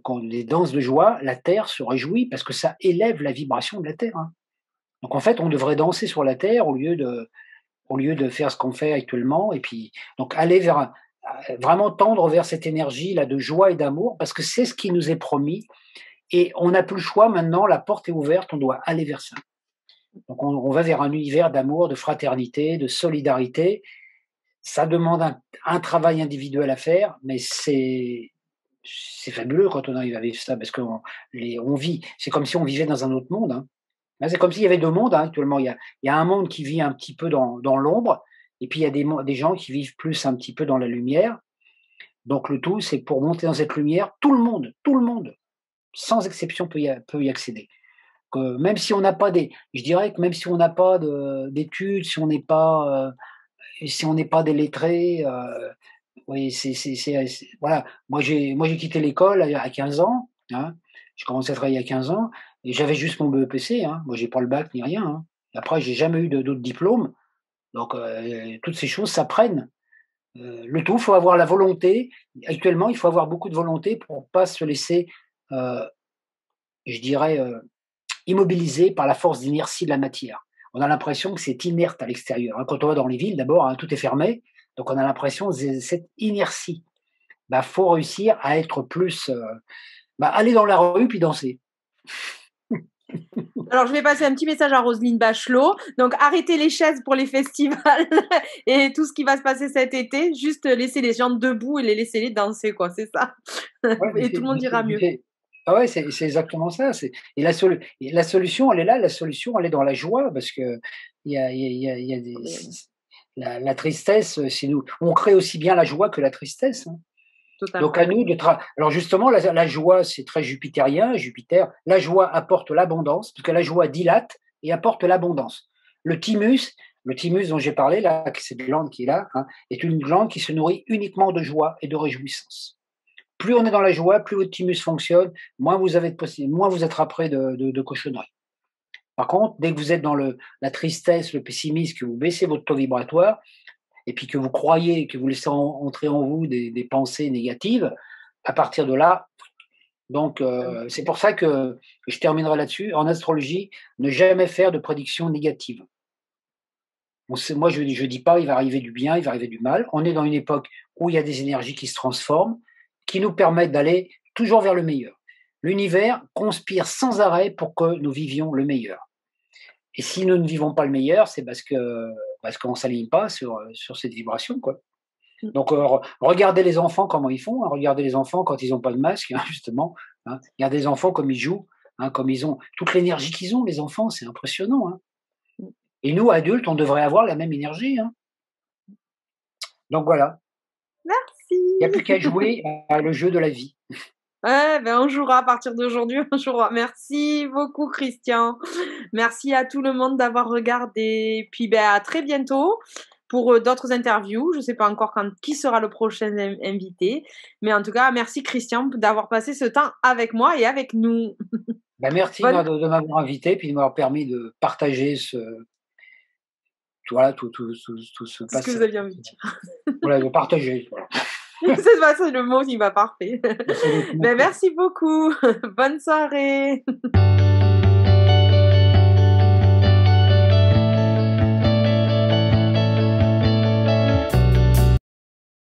quand des danses de joie, la Terre se réjouit parce que ça élève la vibration de la Terre, hein. Donc en fait, on devrait danser sur la Terre au lieu de faire ce qu'on fait actuellement et puis donc aller vraiment tendre vers cette énergie-là de joie et d'amour parce que c'est ce qui nous est promis et on n'a plus le choix maintenant, la porte est ouverte, on doit aller vers ça. Donc on va vers un univers d'amour, de fraternité, de solidarité. Ça demande un travail individuel à faire, mais c'est fabuleux quand on arrive à vivre ça parce qu'on vit. C'est comme si on vivait dans un autre monde, hein. Là, c'est comme s'il y avait deux mondes, hein, actuellement. Il y a un monde qui vit un petit peu dans l'ombre, et puis il y a des gens qui vivent plus un petit peu dans la lumière. Donc le tout, c'est pour monter dans cette lumière, tout le monde, sans exception peut y accéder. Même si on n'a pas je dirais que même si on n'a pas d'études, si on n'est pas des lettrés, oui, voilà. Moi j'ai quitté l'école à 15 ans, hein. J'ai commencé à travailler à 15 ans et j'avais juste mon BEPC, hein. Moi j'ai pas le bac ni rien, hein. Après j'ai jamais eu d'autres diplômes, donc toutes ces choses s'apprennent. Le tout, il faut avoir la volonté. Actuellement, il faut avoir beaucoup de volonté pour pas se laisser, heu, je dirais, immobiliser par la force d'inertie de la matière. On a l'impression que c'est inerte à l'extérieur, hein. Quand on va dans les villes, d'abord, hein, tout est fermé, donc on a l'impression cette inertie. Bah, faut réussir à être plus, aller dans la rue puis danser. Alors, je vais passer un petit message à Roselyne Bachelot. Donc, arrêtez les chaises pour les festivals et tout ce qui va se passer cet été. Juste laisser les gens debout et les laisser les danser, quoi. C'est ça. Ouais, mais Et tout le monde ira mieux. ah ouais, c'est exactement ça. Et la solution, elle est là. La solution, elle est dans la joie parce que il y a des la tristesse, c'est nous. On crée aussi bien la joie que la tristesse, hein. Donc Totalement. à nous alors justement la joie, c'est très jupitérien, Jupiter. La joie apporte l'abondance, parce que la joie dilate et apporte l'abondance. Le thymus le thymus dont j'ai parlé là, cette glande qui est là, hein, est une glande qui se nourrit uniquement de joie et de réjouissance. Plus on est dans la joie, plus votre thymus fonctionne, moins vous avez moins vous attraperez de cochonneries. Par contre, dès que vous êtes dans la tristesse, le pessimisme, que vous baissez votre taux vibratoire, et puis que vous croyez, que vous laissez entrer en vous des pensées négatives, à partir de là, donc c'est pour ça que je terminerai là-dessus. En astrologie, ne jamais faire de prédictions négatives. Moi, je ne dis pas il va arriver du bien, il va arriver du mal. On est dans une époque où il y a des énergies qui se transforment, qui nous permettent d'aller toujours vers le meilleur. L'univers conspire sans arrêt pour que nous vivions le meilleur. Et si nous ne vivons pas le meilleur, c'est parce qu'on ne s'aligne pas sur cette vibration, quoi. Mmh. Donc, regardez les enfants comment ils font, hein, regardez les enfants quand ils n'ont pas de masque, hein, justement, hein. Regardez les enfants comme ils jouent, hein, comme ils ont toute l'énergie qu'ils ont, les enfants, c'est impressionnant, hein. Mmh. Et nous, adultes, on devrait avoir la même énergie, hein. Donc voilà, il n'y a plus Merci. qu'à jouer le jeu de la vie. Ouais, ben, on jouera à partir d'aujourd'hui, on jouera. Merci beaucoup, Christian. Merci à tout le monde d'avoir regardé. Puis, ben, à très bientôt pour d'autres interviews. Je ne sais pas encore qui sera le prochain invité. Mais en tout cas, merci, Christian, d'avoir passé ce temps avec moi et avec nous. Merci Bonne... de m'avoir invité, puis de m'avoir permis de partager voilà, tout ce ce que vous passage. aviez envie de dire. Voilà, de partager. Voilà. C'est le mot qui va parfait. Merci beaucoup. Ben, merci beaucoup. Bonne soirée.